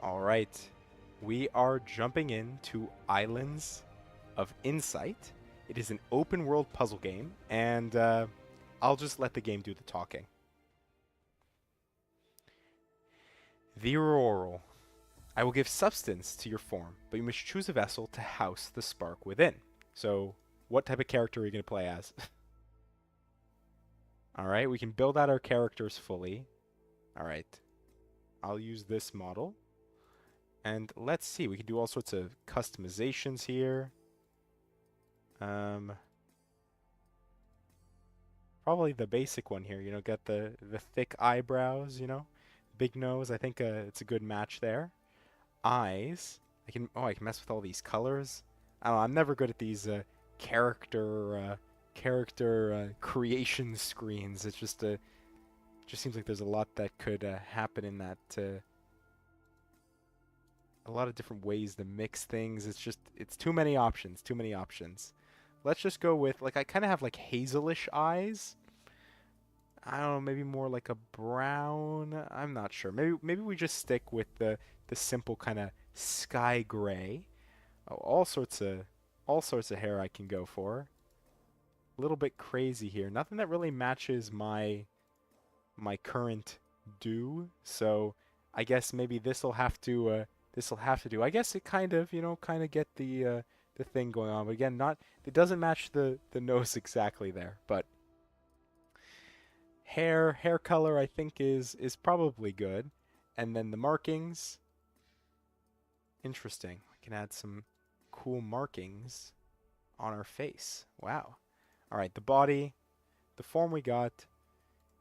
All right. We are jumping into Islands of Insight. It is an open world puzzle game, and I'll just let the game do the talking. The Auroral. I will give substance to your form, but you must choose a vessel to house the spark within. So, what type of character are you going to play as? All right, we can build out our characters fully. All right, I'll use this model. And let's see, we can do all sorts of customizations here. Um, Probably the basic one here, get the thick eyebrows, big nose. I think it's a good match there. Eyes. I can mess with all these colors. I don't know, I'm never good at these character creation screens. It's just seems like there's a lot that could happen in that a lot of different ways to mix things. It's too many options, too many options. Let's just go with, like, I kind of have like hazelish eyes. I don't know, maybe more like a brown. I'm not sure. Maybe we just stick with the simple kind of sky gray. Oh, all sorts of hair I can go for. A little bit crazy here. Nothing that really matches my current do. So I guess maybe this'll have to do. I guess it kind of get the thing going on. But again, not it doesn't match the nose exactly there, but hair color I think is probably good. And then the markings, interesting. We can add some cool markings on our face. Wow. All right, the body, the form we got,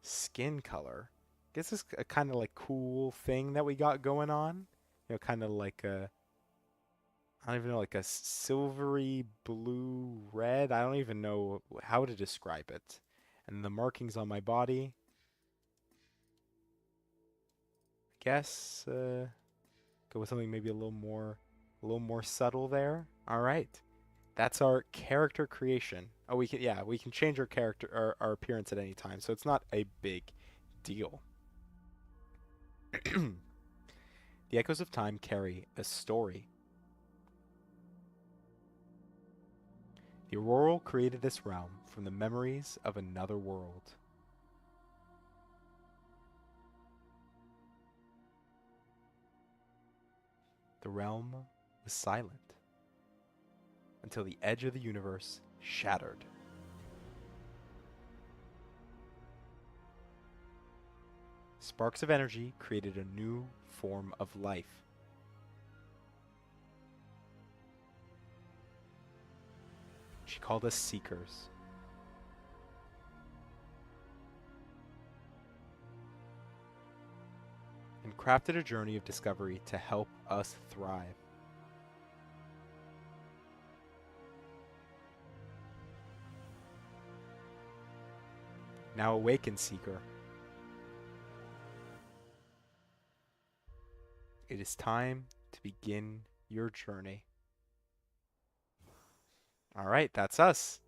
skin color. Guess this is a kind of like cool thing that we got going on. Kind of like I don't even know, like a silvery blue red. I don't even know how to describe it. And the markings on my body, I guess go with something maybe a little more subtle there. All right. That's our character creation. Oh, we can change our character our appearance at any time, so it's not a big deal. The echoes of time carry a story. The Auroral created this realm from the memories of another world. The realm was silent until the edge of the universe shattered. Sparks of energy created a new form of life. She called us Seekers. And crafted a journey of discovery to help us thrive. Now awaken, Seeker. It is time to begin your journey. All right, that's us.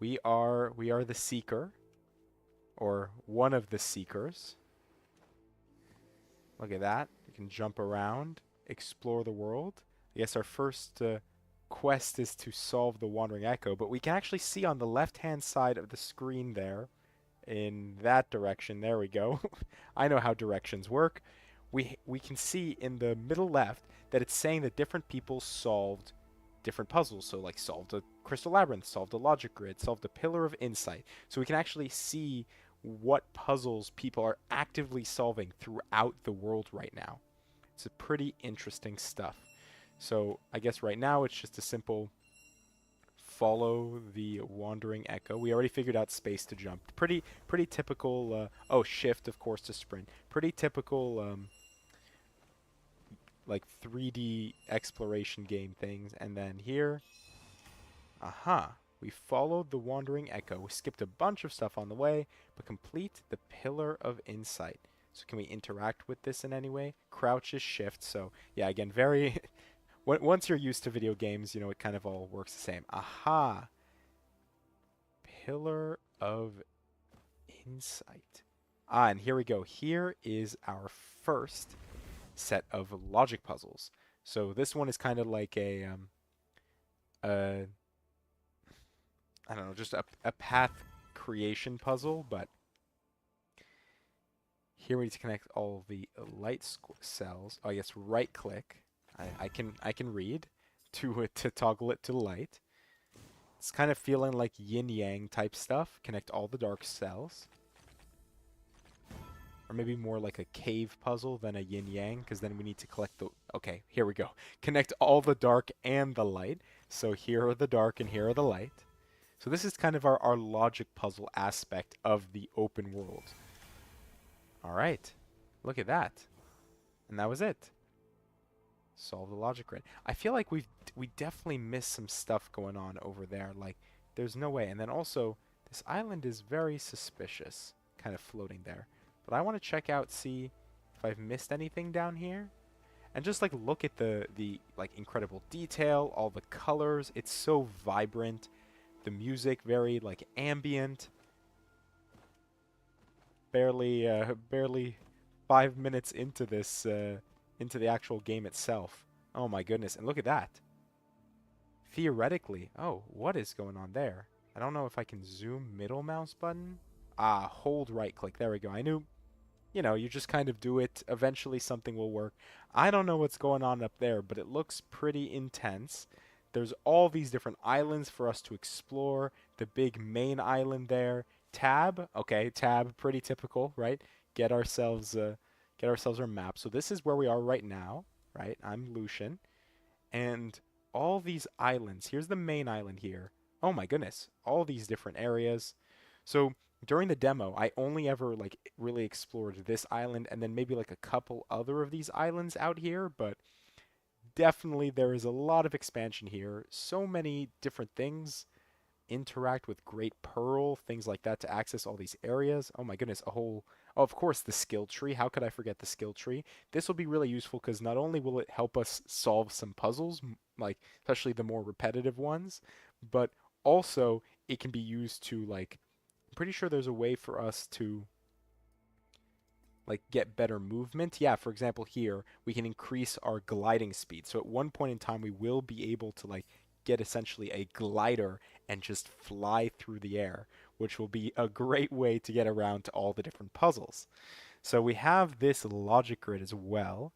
We are the Seeker, or one of the Seekers. Look at that. We can jump around, explore the world. I guess our first quest is to solve the Wandering Echo, but we can actually see on the left-hand side of the screen there, in that direction, there we go. I know how directions work. We can see in the middle left that it's saying that different people solved different puzzles. So like solved a crystal labyrinth, solved a logic grid, solved a pillar of insight. So we can actually see what puzzles people are actively solving throughout the world right now. It's a pretty interesting stuff. So I guess right now it's just a simple follow the wandering echo. We already figured out space to jump. Pretty typical. Oh, shift of course to sprint. Pretty typical like 3D exploration game things. And then here, aha, we followed the wandering echo. We skipped a bunch of stuff on the way, but complete the pillar of insight. So can we interact with this in any way? Crouch is shift. So yeah, again, very once you're used to video games, it kind of all works the same. Aha! Pillar of Insight. Ah, and here we go. Here is our first set of logic puzzles. So this one is kind of like a I don't know, just a path creation puzzle, but here we need to connect all the light cells. Oh yes, right click. I can read to toggle it to light. It's kind of feeling like yin yang type stuff. Connect all the dark cells. Or maybe more like a cave puzzle than a yin yang, because then we need to collect the. Okay, here we go. Connect all the dark and the light. So here are the dark and here are the light. So this is kind of our logic puzzle aspect of the open world. All right, look at that. And that was it. Solve the logic grid. I feel like we definitely missed some stuff going on over there. Like, there's no way. And then also, this island is very suspicious, kind of floating there. But I want to check out, see if I've missed anything down here. And just like look at the like incredible detail, all the colors. It's so vibrant. The music very like ambient. Barely 5 minutes into this into the actual game itself. Oh my goodness, and look at that. Theoretically, oh, what is going on there? I don't know if I can zoom middle mouse button. Ah, hold right click. There we go. I knew, you just kind of do it. Eventually something will work. I don't know what's going on up there, but it looks pretty intense. There's all these different islands for us to explore. The big main island there. Tab, okay, tab, pretty typical, right? Get ourselves our map. So this is where we are right now, right? I'm Lucian. And all these islands, here's the main island here. Oh my goodness, all these different areas. So during the demo, I only ever like really explored this island and then maybe like a couple other of these islands out here, but definitely there is a lot of expansion here. So many different things. Interact with Great Pearl, things like that to access all these areas. Oh my goodness, oh, of course, the skill tree. How could I forget the skill tree? This will be really useful because not only will it help us solve some puzzles, like especially the more repetitive ones, but also it can be used to like, I'm pretty sure there's a way for us to like get better movement. Yeah, for example, here we can increase our gliding speed. So at one point in time, we will be able to like get essentially a glider and just fly through the air, which will be a great way to get around to all the different puzzles. So we have this logic grid as well,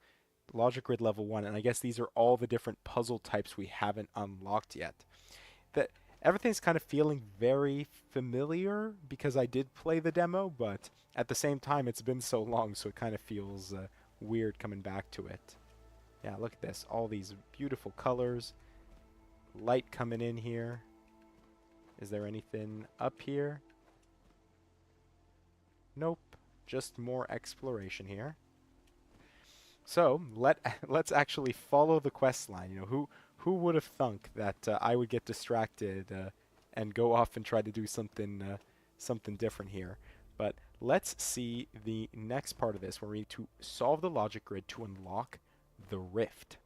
logic grid level 1, and I guess these are all the different puzzle types we haven't unlocked yet. That everything's kind of feeling very familiar because I did play the demo, but at the same time it's been so long, so it kind of feels weird coming back to it. Yeah, look at this, all these beautiful colors. Light coming in here. Is there anything up here? Nope. Just more exploration here. So let's actually follow the quest line. Who would have thunk that I would get distracted and go off and try to do something different here. But let's see the next part of this where we need to solve the logic grid to unlock the rift.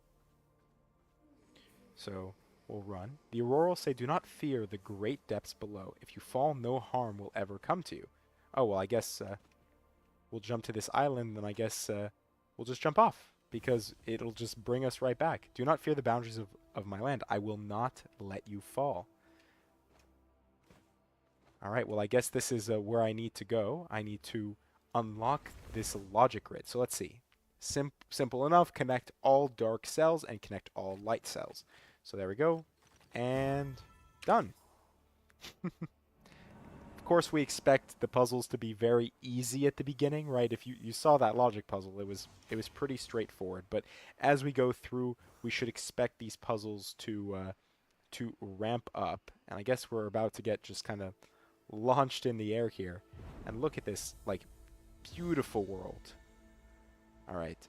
So will run. The Aurora say, "Do not fear the great depths below. If you fall, no harm will ever come to you." Oh, well, I guess we'll jump to this island, and I guess we'll just jump off, because it'll just bring us right back. "Do not fear the boundaries of my land. I will not let you fall." Alright, well, I guess this is where I need to go. I need to unlock this logic grid. So let's see. Simple enough. Connect all dark cells and connect all light cells. So there we go. And done. Of course, we expect the puzzles to be very easy at the beginning, right? If you saw that logic puzzle, it was pretty straightforward. But as we go through, we should expect these puzzles to ramp up. And I guess we're about to get just kind of launched in the air here. And look at this, like, beautiful world. All right.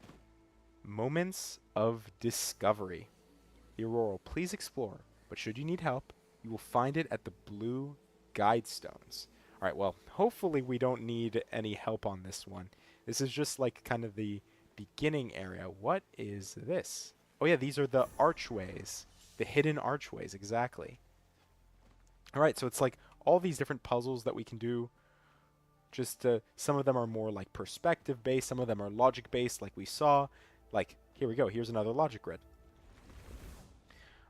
Moments of discovery. The Aurora, please explore, but should you need help, you will find it at the blue guide stones. All right, well, hopefully we don't need any help on this one. This is just like kind of the beginning area. What is this? Oh yeah, these are the archways. The hidden archways, exactly. All right, so it's like all these different puzzles that we can do. Just some of them are more like perspective based, some of them are logic based like we saw. Like, here we go. Here's another logic grid.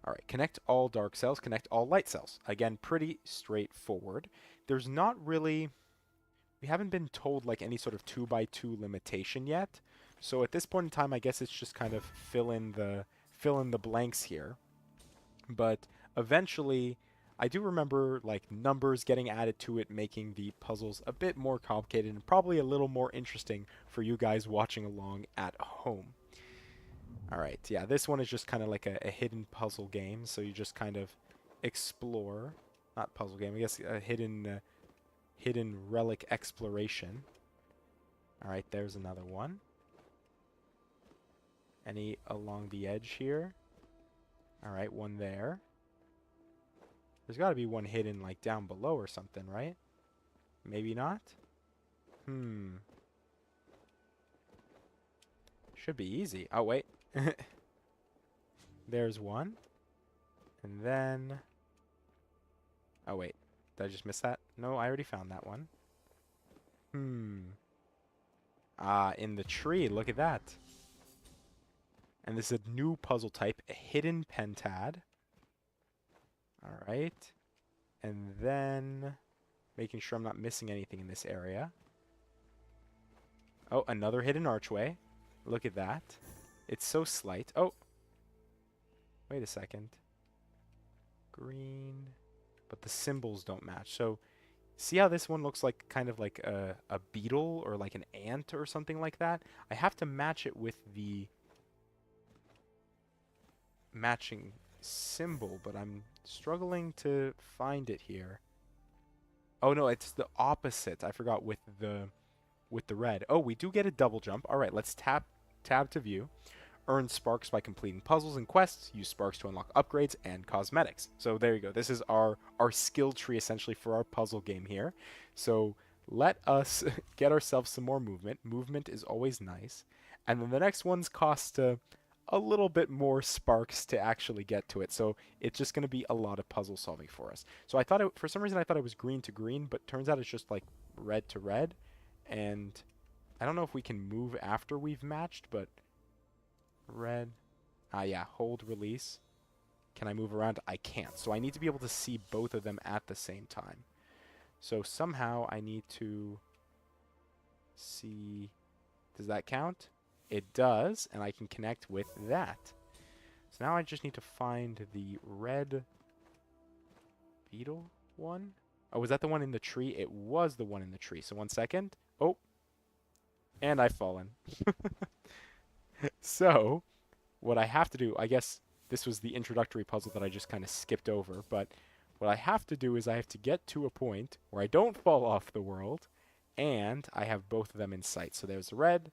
All right, connect all dark cells, connect all light cells. Again, pretty straightforward. There's not really, we haven't been told like any sort of 2 by 2 limitation yet. So at this point in time, I guess it's just kind of fill in the blanks here. But eventually, I do remember like numbers getting added to it, making the puzzles a bit more complicated and probably a little more interesting for you guys watching along at home. All right, yeah, this one is just kind of like a hidden puzzle game, so you just kind of explore, not puzzle game, I guess a hidden relic exploration. All right, there's another one. Any along the edge here? All right, one there. There's got to be one hidden like down below or something, right? Maybe not? Should be easy. Oh, wait. There's one. And then... Oh, wait. Did I just miss that? No, I already found that one. Ah, in the tree. Look at that. And this is a new puzzle type, a hidden pentad. Alright. And then... making sure I'm not missing anything in this area. Oh, another hidden archway. Look at that. It's so slight. Oh! Wait a second. Green. But the symbols don't match. So, see how this one looks like kind of like a beetle or like an ant or something like that? I have to match it with the matching symbol, but I'm struggling to find it here. Oh no, it's the opposite. I forgot with the red. Oh, we do get a double jump. All right, let's tab to view. Earn sparks by completing puzzles and quests. Use sparks to unlock upgrades and cosmetics. So there you go. This is our skill tree essentially for our puzzle game here. So let us get ourselves some more movement. Movement is always nice. And then the next ones cost a little bit more sparks to actually get to it. So it's just going to be a lot of puzzle solving for us. So I thought for some reason I thought it was green to green, but turns out it's just like red to red. And I don't know if we can move after we've matched, but red. Ah, yeah, hold release. Can I move around? I can't. So I need to be able to see both of them at the same time. So somehow I need to see... Does that count? It does, and I can connect with that. So now I just need to find the red beetle one. Oh, was that the one in the tree? It was the one in the tree. So 1 second. Oh. And I've fallen. So, what I have to do, I guess this was the introductory puzzle that I just kind of skipped over, but what I have to do is I have to get to a point where I don't fall off the world, and I have both of them in sight. So there's the red,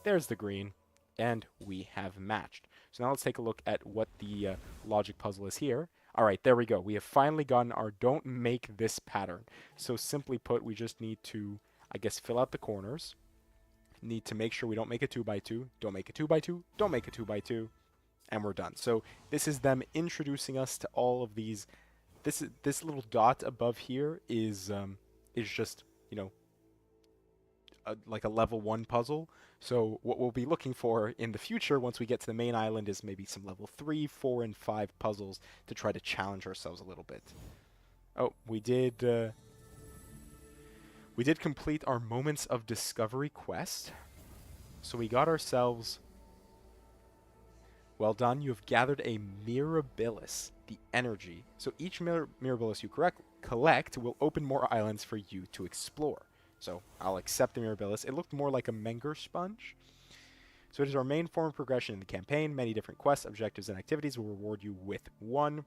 there's the green, and we have matched. So now let's take a look at what the logic puzzle is here. All right, there we go. We have finally gotten our don't make this pattern. So simply put, we just need to, I guess, fill out the corners. Need to make sure we don't make a 2 by 2, don't make a 2 by 2, don't make a 2 by 2, and we're done. So this is them introducing us to all of these. This little dot above here is just, you know, like a level 1 puzzle. So what we'll be looking for in the future once we get to the main island is maybe some level 3, 4, and 5 puzzles to try to challenge ourselves a little bit. Oh, we did complete our Moments of Discovery quest. So we got ourselves... Well done, you have gathered a Mirabilis, the energy. So each Mirabilis you collect will open more islands for you to explore. So I'll accept the Mirabilis. It looked more like a Menger sponge. So it is our main form of progression in the campaign. Many different quests, objectives, and activities will reward you with one.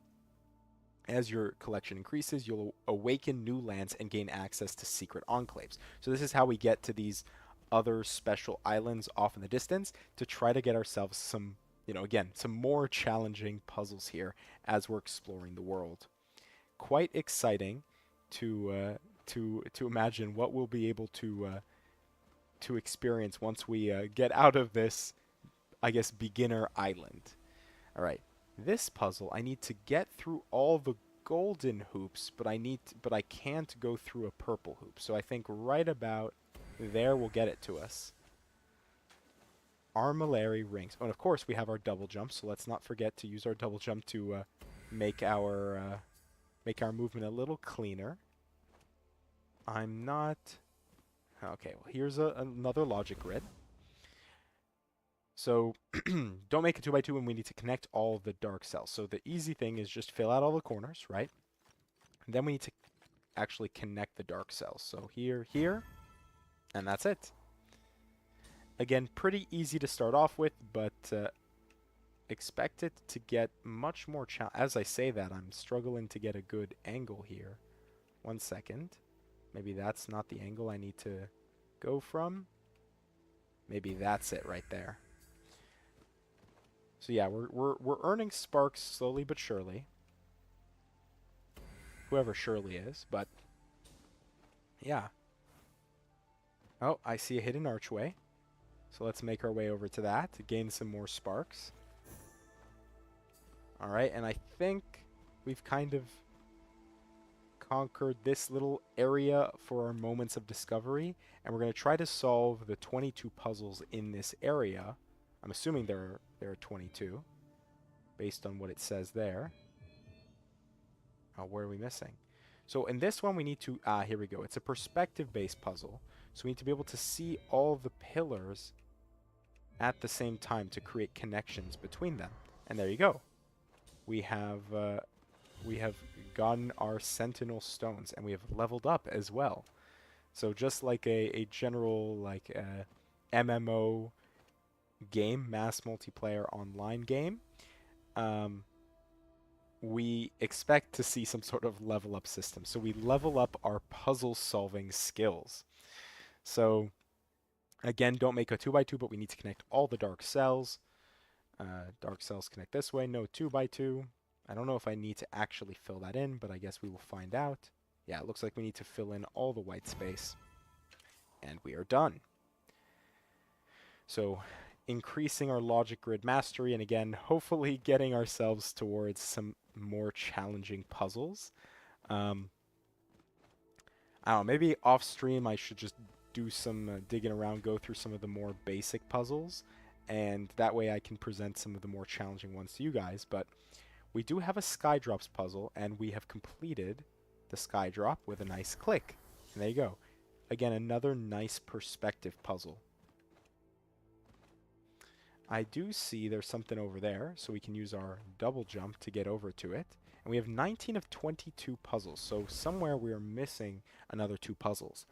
As your collection increases, you'll awaken new lands and gain access to secret enclaves. So this is how we get to these other special islands off in the distance to try to get ourselves some, you know, again, some more challenging puzzles here as we're exploring the world. Quite exciting to imagine what we'll be able to experience once we get out of this, I guess, beginner island. All right. This puzzle, I need to get through all the golden hoops, but I can't go through a purple hoop. So I think right about there will get it to us. Armillary rings. Oh, and of course we have our double jump, so let's not forget to use our double jump to make our movement a little cleaner. I'm not... Okay, well here's another logic grid. So don't make a 2 by 2 when we need to connect all the dark cells. So the easy thing is just fill out all the corners, right? And then we need to actually connect the dark cells. So here, here, and that's it. Again, pretty easy to start off with, but expect it to get much more challenging. As I say that, I'm struggling to get a good angle here. 1 second. Maybe that's not the angle I need to go from. Maybe that's it right there. So yeah, we're earning sparks slowly but surely. Whoever Shirley is, but yeah. Oh, I see a hidden archway. So let's make our way over to that to gain some more sparks. Alright, and I think we've kind of conquered this little area for our moments of discovery. And we're going to try to solve the 22 puzzles in this area. I'm assuming there are 22, based on what it says there. Oh, where are we missing? So in this one we need to... here we go. It's a perspective-based puzzle. So we need to be able to see all the pillars at the same time to create connections between them. And there you go. We have gotten our Sentinel Stones, and we have leveled up as well. So just like a general like MMO game, mass multiplayer online game, we expect to see some sort of level up system. So we level up our puzzle solving skills. So again, don't make a 2 by 2, but we need to connect all the dark cells. Dark cells connect this way, no 2 by 2. I don't know if I need to actually fill that in, but I guess we will find out. Yeah, it looks like we need to fill in all the white space. And we are done. So increasing our logic grid mastery, and again, hopefully getting ourselves towards some more challenging puzzles. I don't know, maybe off stream I should just do some digging around, go through some of the more basic puzzles, and that way I can present some of the more challenging ones to you guys. But we do have a Skydrops puzzle, and we have completed the Skydrop with a nice click. And there you go. Again, another nice perspective puzzle. I do see there's something over there, so we can use our double jump to get over to it. And we have 19 of 22 puzzles, so somewhere we are missing another 2 puzzles.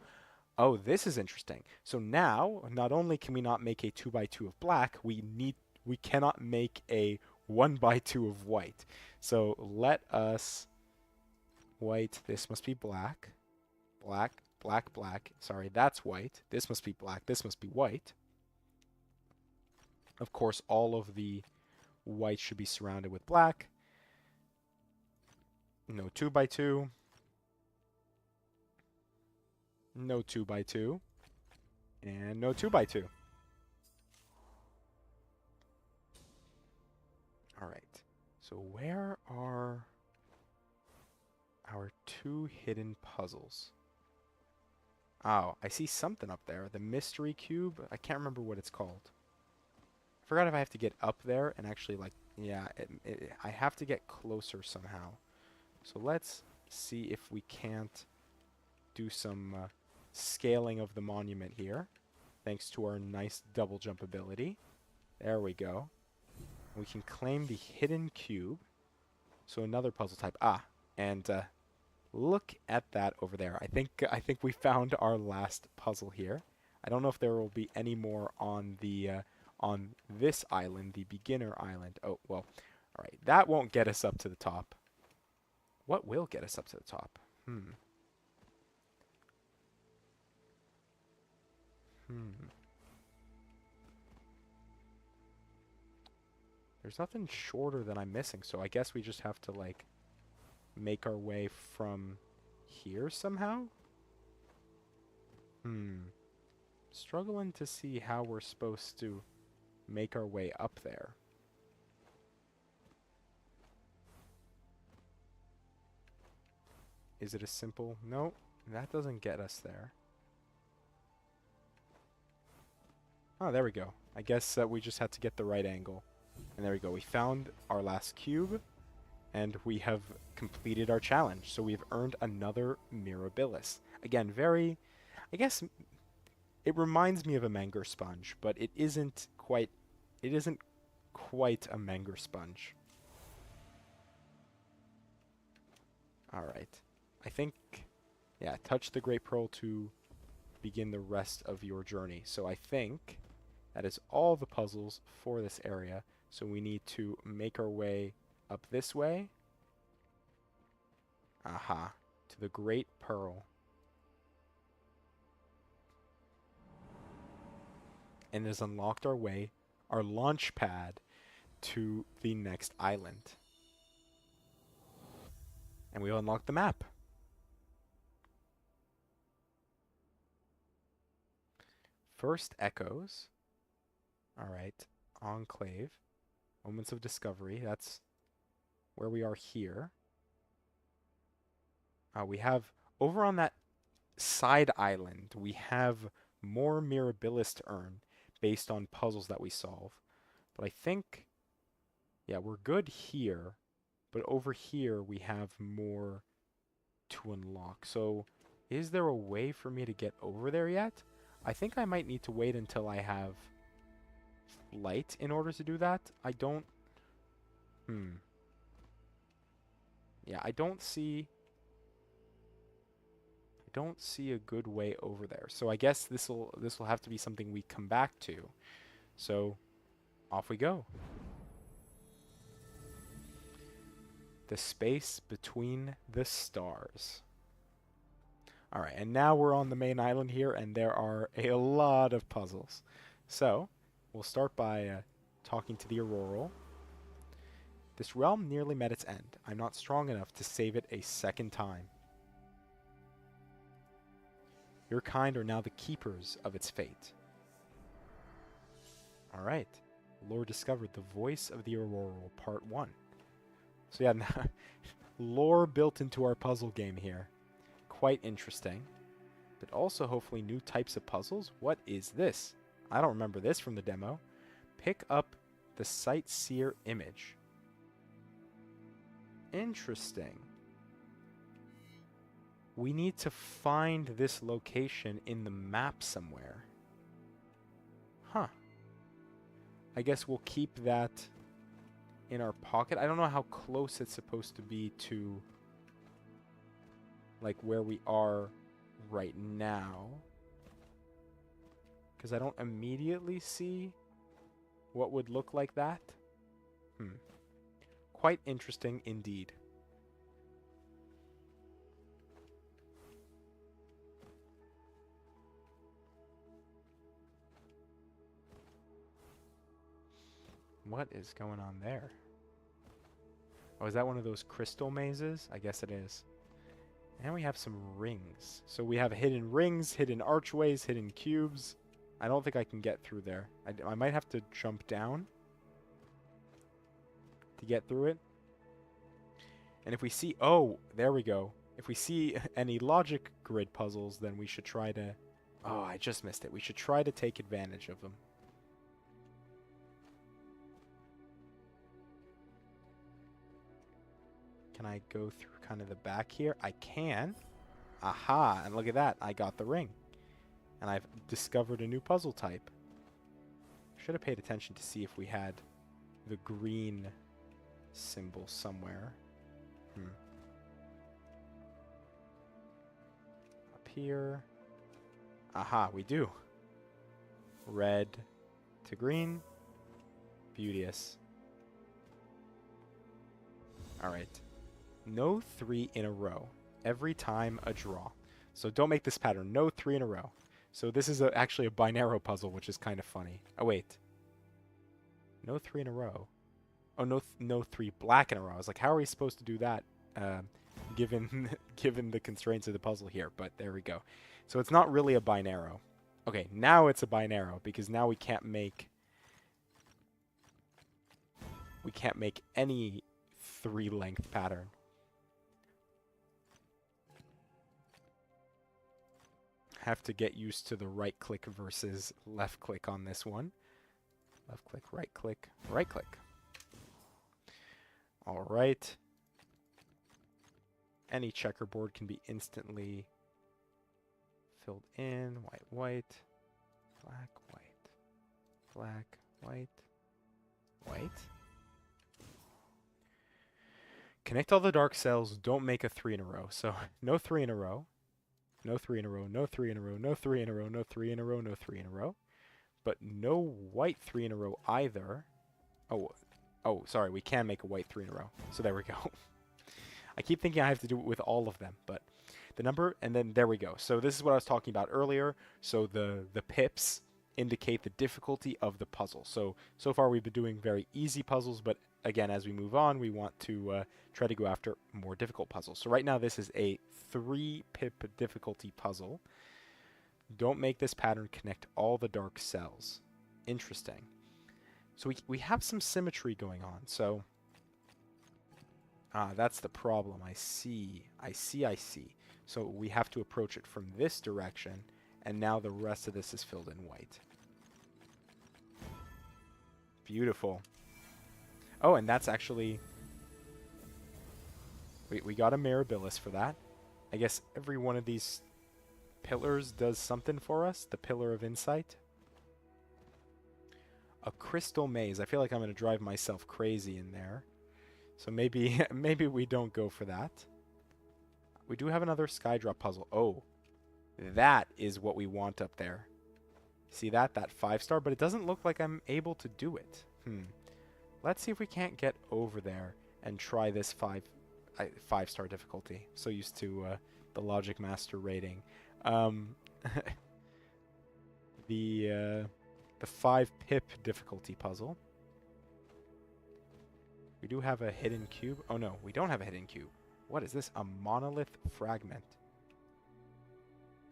Oh, this is interesting. So now, not only can we not make a 2 by 2 of black, we cannot make a 1 by 2 of white. So let us... White, this must be black. Black, black, black. Sorry, that's white. This must be black, this must be white. Of course, all of the white should be surrounded with black. No 2 by 2. No 2 by 2. And no 2 by 2. Alright. So where are our 2 hidden puzzles? Oh, I see something up there. The mystery cube. I can't remember what it's called. I forgot if I have to get up there and actually, like, yeah, I have to get closer somehow. So let's see if we can't do some scaling of the monument here, thanks to our nice double jump ability. There we go. We can claim the hidden cube. So another puzzle type. And look at that over there. I think we found our last puzzle here. I don't know if there will be any more on the on this island, the beginner island. Oh, well, all right. That won't get us up to the top. What will get us up to the top? There's nothing shorter that I'm missing, so I guess we just have to, like, make our way from here somehow? Struggling to see how we're supposed to make our way up there. Is it a simple... No, that doesn't get us there. Oh, there we go. I guess we just had to get the right angle. And there we go. We found our last cube, and we have completed our challenge. So we've earned another Mirabilis. Again, very... I guess it reminds me of a Manger Sponge, but it isn't quite... It isn't quite a Manger Sponge. Alright. I think... Yeah, touch the Great Pearl to begin the rest of your journey. So I think that is all the puzzles for this area. So we need to make our way up this way. Aha. To the Great Pearl. And has unlocked our way, our launch pad, to the next island. And we'll unlock the map. First Echoes. Alright. Enclave. Moments of Discovery. That's where we are here. We have, over on that side island, we have more Mirabilis to earn based on puzzles that we solve. But I think, yeah, we're good here. But over here, we have more to unlock. So, is there a way for me to get over there yet? I think I might need to wait until I have light in order to do that. I don't... Yeah, I don't see a good way over there. So I guess this will have to be something we come back to. So, off we go. The space between the stars. Alright, and now we're on the main island here, and there are a lot of puzzles. So, we'll start by talking to the Auroral. This realm nearly met its end. I'm not strong enough to save it a second time. Your kind are now the keepers of its fate. Alright. Lore discovered the voice of the Auroral, part 1. So yeah, lore built into our puzzle game here. Quite interesting. But also hopefully new types of puzzles. What is this? I don't remember this from the demo. Pick up the Sightseer image. Interesting. We need to find this location in the map somewhere. Huh. I guess we'll keep that in our pocket. I don't know how close it's supposed to be to like where we are right now, because I don't immediately see what would look like that. Quite interesting indeed. What is going on there? Oh, is that one of those crystal mazes? I guess it is. And we have some rings. So we have hidden rings, hidden archways, hidden cubes. I don't think I can get through there. I might have to jump down to get through it. And if we see... Oh, there we go. If we see any logic grid puzzles, then we should try to... Oh, I just missed it. We should try to take advantage of them. Can I go through kind of the back here? I can. Aha, and look at that. I got the ring. And I've discovered a new puzzle type. Should have paid attention to see if we had the green symbol somewhere. Up here. Aha, we do. Red to green. Beauteous. Alright. No 3 in a row. Every time a draw. So don't make this pattern. No 3 in a row. So this is actually a binary puzzle, which is kind of funny. Oh, wait. No 3 in a row. Oh, no 3 black in a row. I was like, how are we supposed to do that, given the constraints of the puzzle here? But there we go. So it's not really a binary. Okay, now it's a binary, because now we can't make any 3-length pattern. Have to get used to the right click versus left click on this one. Left click, right click, right click. All right. Any checkerboard can be instantly filled in. White, white, black, white, black, white, white. Connect all the dark cells. Don't make a 3 in a row. So no 3 in a row. No 3 in a row. No 3 in a row. No 3 in a row. No 3 in a row. No 3 in a row. But no white 3 in a row either. Oh, sorry. We can make a white 3 in a row. So there we go. I keep thinking I have to do it with all of them, but the number, and then there we go. So this is what I was talking about earlier. So the pips indicate the difficulty of the puzzle. So far we've been doing very easy puzzles, but again, as we move on, we want to try to go after more difficult puzzles. So right now this is a 3 pip difficulty puzzle. Don't make this pattern connect all the dark cells. Interesting. So we have some symmetry going on. So that's the problem. I see. So we have to approach it from this direction, and now the rest of this is filled in white. Beautiful. Oh, and that's actually... We got a Mirabilis for that. I guess every one of these pillars does something for us. The Pillar of Insight. A Crystal Maze. I feel like I'm going to drive myself crazy in there. So maybe we don't go for that. We do have another Skydrop puzzle. Oh, that is what we want up there. See that? That 5-star, but it doesn't look like I'm able to do it. Let's see if we can't get over there and try this 5-star difficulty. So used to the Logic Master rating. The 5 pip difficulty puzzle. We do have a hidden cube. Oh no, we don't have a hidden cube. What is this? A monolith fragment.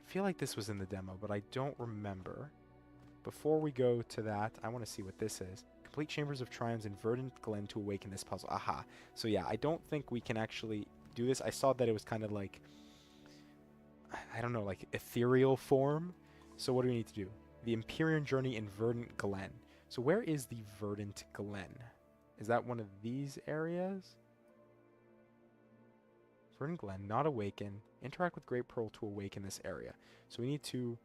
I feel like this was in the demo, but I don't remember. Before we go to that, I want to see what this is. Complete Chambers of Triumphs in Verdant Glen to awaken this puzzle. Aha. So yeah, I don't think we can actually do this. I saw that it was kind of like, I don't know, like ethereal form. So what do we need to do? The Empyrean Journey in Verdant Glen. So where is the Verdant Glen? Is that one of these areas? Verdant Glen, not awaken. Interact with Great Pearl to awaken this area. So we need to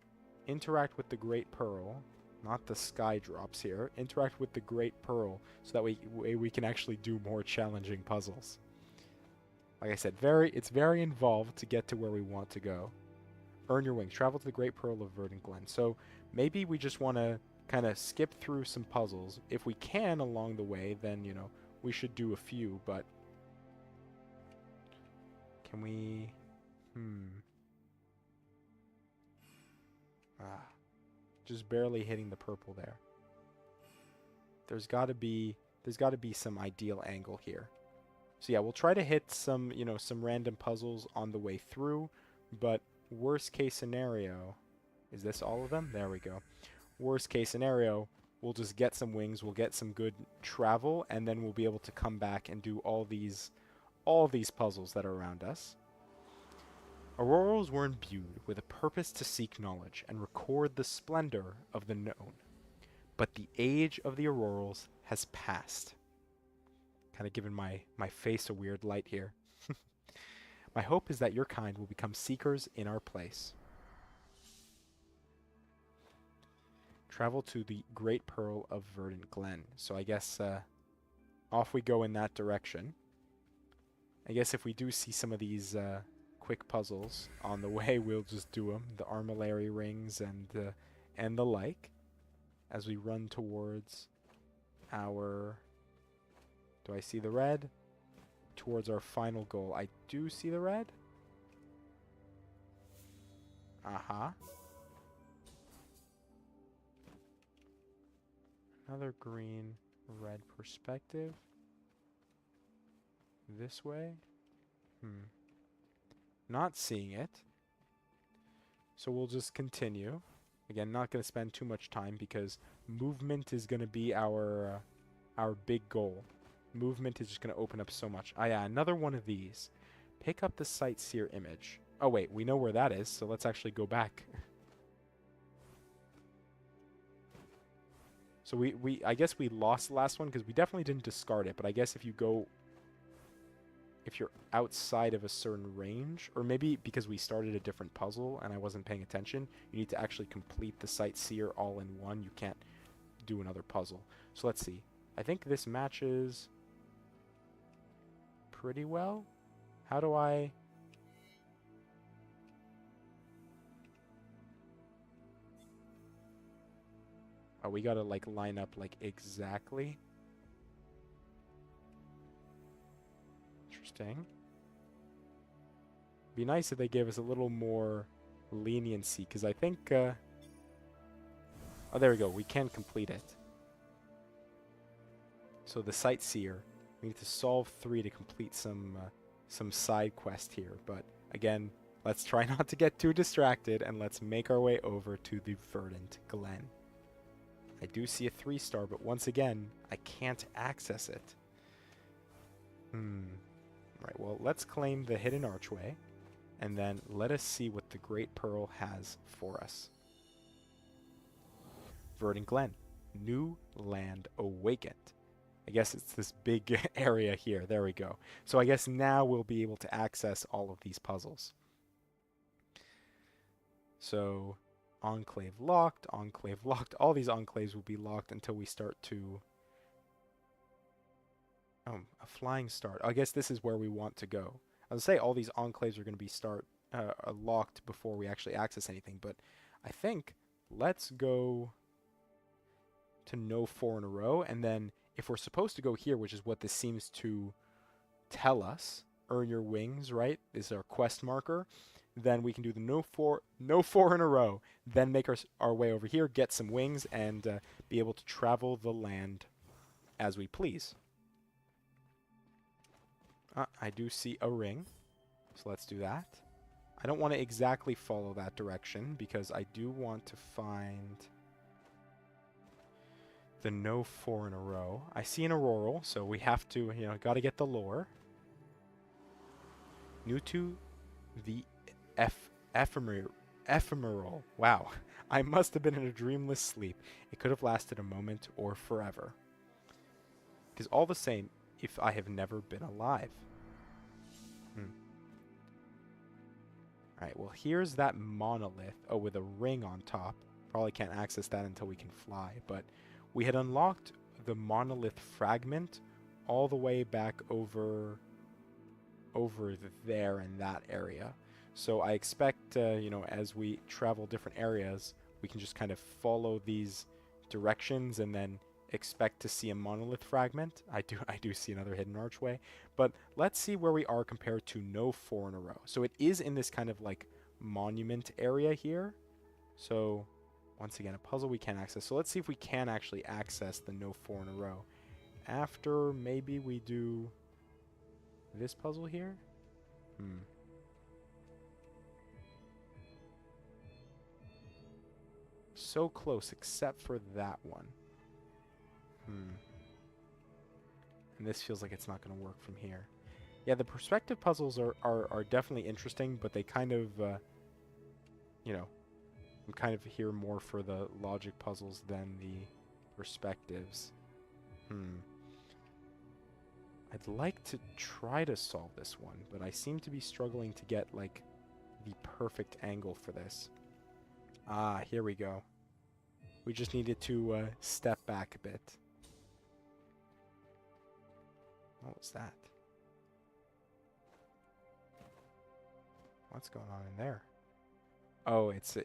interact with the Great Pearl, not the Sky Drops here. Interact with the Great Pearl so that we can actually do more challenging puzzles. Like I said, it's very involved to get to where we want to go. Earn your wings. Travel to the Great Pearl of Verdant Glen. So maybe we just want to kind of skip through some puzzles. If we can along the way, then, you know, we should do a few, but can we... just barely hitting the purple there. There's got to be some ideal angle here. So yeah, we'll try to hit some, you know, some random puzzles on the way through, but worst case scenario, is this all of them? There we go. Worst case scenario, we'll just get some wings, we'll get some good travel, and then we'll be able to come back and do all these puzzles that are around us. Aurorals were imbued with a purpose to seek knowledge and record the splendor of the known. But the age of the Aurorals has passed. Kind of giving my face a weird light here. My hope is that your kind will become seekers in our place. Travel to the Great Pearl of Verdant Glen. So I guess off we go in that direction. I guess if we do see some of these quick puzzles on the way, we'll just do them. The Armillary rings and the like. As we run towards our... Do I see the red? Towards our final goal. I do see the red. Aha. Another green, red perspective. This way. Not seeing it. So we'll just continue. Again, not going to spend too much time because movement is going to be our big goal. Movement is just going to open up so much. Ah, yeah, another one of these. Pick up the Sightseer image. Oh, wait, we know where that is, so let's actually go back. So I guess we lost the last one because we definitely didn't discard it. But I guess if you're outside of a certain range, or maybe because we started a different puzzle and I wasn't paying attention, you need to actually complete the Sightseer all in one. You can't do another puzzle. So let's see. I think this matches pretty well. How do I... Oh, we gotta like line up like exactly. Interesting. Be nice if they gave us a little more leniency, because I think... Oh, there we go. We can complete it. So the Sightseer, we need to solve 3 to complete some side quest here. But again, let's try not to get too distracted, and let's make our way over to the Verdant Glen. I do see a 3-star, but once again, I can't access it. Right, well, let's claim the Hidden Archway, and then let us see what the Great Pearl has for us. Verdant Glen. New Land Awakened. I guess it's this big area here. There we go. So I guess now we'll be able to access all of these puzzles. So... Enclave locked, Enclave locked. All these enclaves will be locked until we start to... Oh, a flying start. I guess this is where we want to go. I would say all these enclaves are going to be locked before we actually access anything, but I think let's go to no 4 in a row, and then if we're supposed to go here, which is what this seems to tell us, earn your wings, right, is our quest marker, then we can do the no four in a row, then make our way over here, get some wings, and be able to travel the land as we please. I do see a ring, so let's do that. I don't want to exactly follow that direction because I do want to find the no 4 in a row. I see an auroral, so we have to, got to get the lore. New to the ephemeral. Wow. I must have been in a dreamless sleep. It could have lasted a moment or forever. Because all the same, if I have never been alive. Alright, well here's that monolith. Oh, with a ring on top. Probably can't access that until we can fly. But we had unlocked the monolith fragment all the way back over there in that area. So I expect, as we travel different areas, we can just kind of follow these directions and then expect to see a monolith fragment. I do see another hidden archway. But let's see where we are compared to no 4 in a row. So it is in this kind of like monument area here. So once again, a puzzle we can't access. So let's see if we can actually access the no 4 in a row. After maybe we do this puzzle here. So close, except for that one. And this feels like it's not going to work from here. Yeah, the perspective puzzles are definitely interesting, but they kind of, I'm kind of here more for the logic puzzles than the perspectives. I'd like to try to solve this one, but I seem to be struggling to get, like, the perfect angle for this. Ah, here we go. We just needed to step back a bit. What was that? What's going on in there? Oh, it's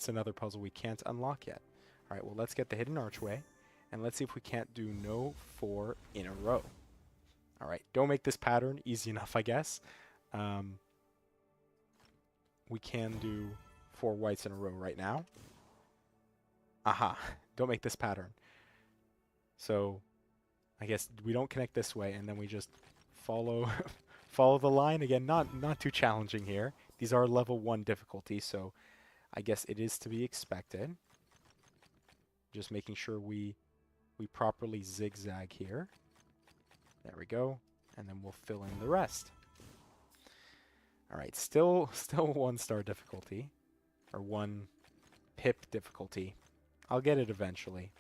another puzzle we can't unlock yet. All right, well, let's get the hidden archway, and let's see if we can't do no 4 in a row. All right, don't make this pattern easy enough, I guess. We can do 4 whites in a row right now. Aha, don't make this pattern. So I guess we don't connect this way, and then we just follow follow the line. Again, not too challenging here. These are level 1 difficulty, so I guess it is to be expected. Just making sure we properly zigzag here. There we go, and then we'll fill in the rest. All right, still 1-star difficulty, or 1 pip difficulty. I'll get it eventually.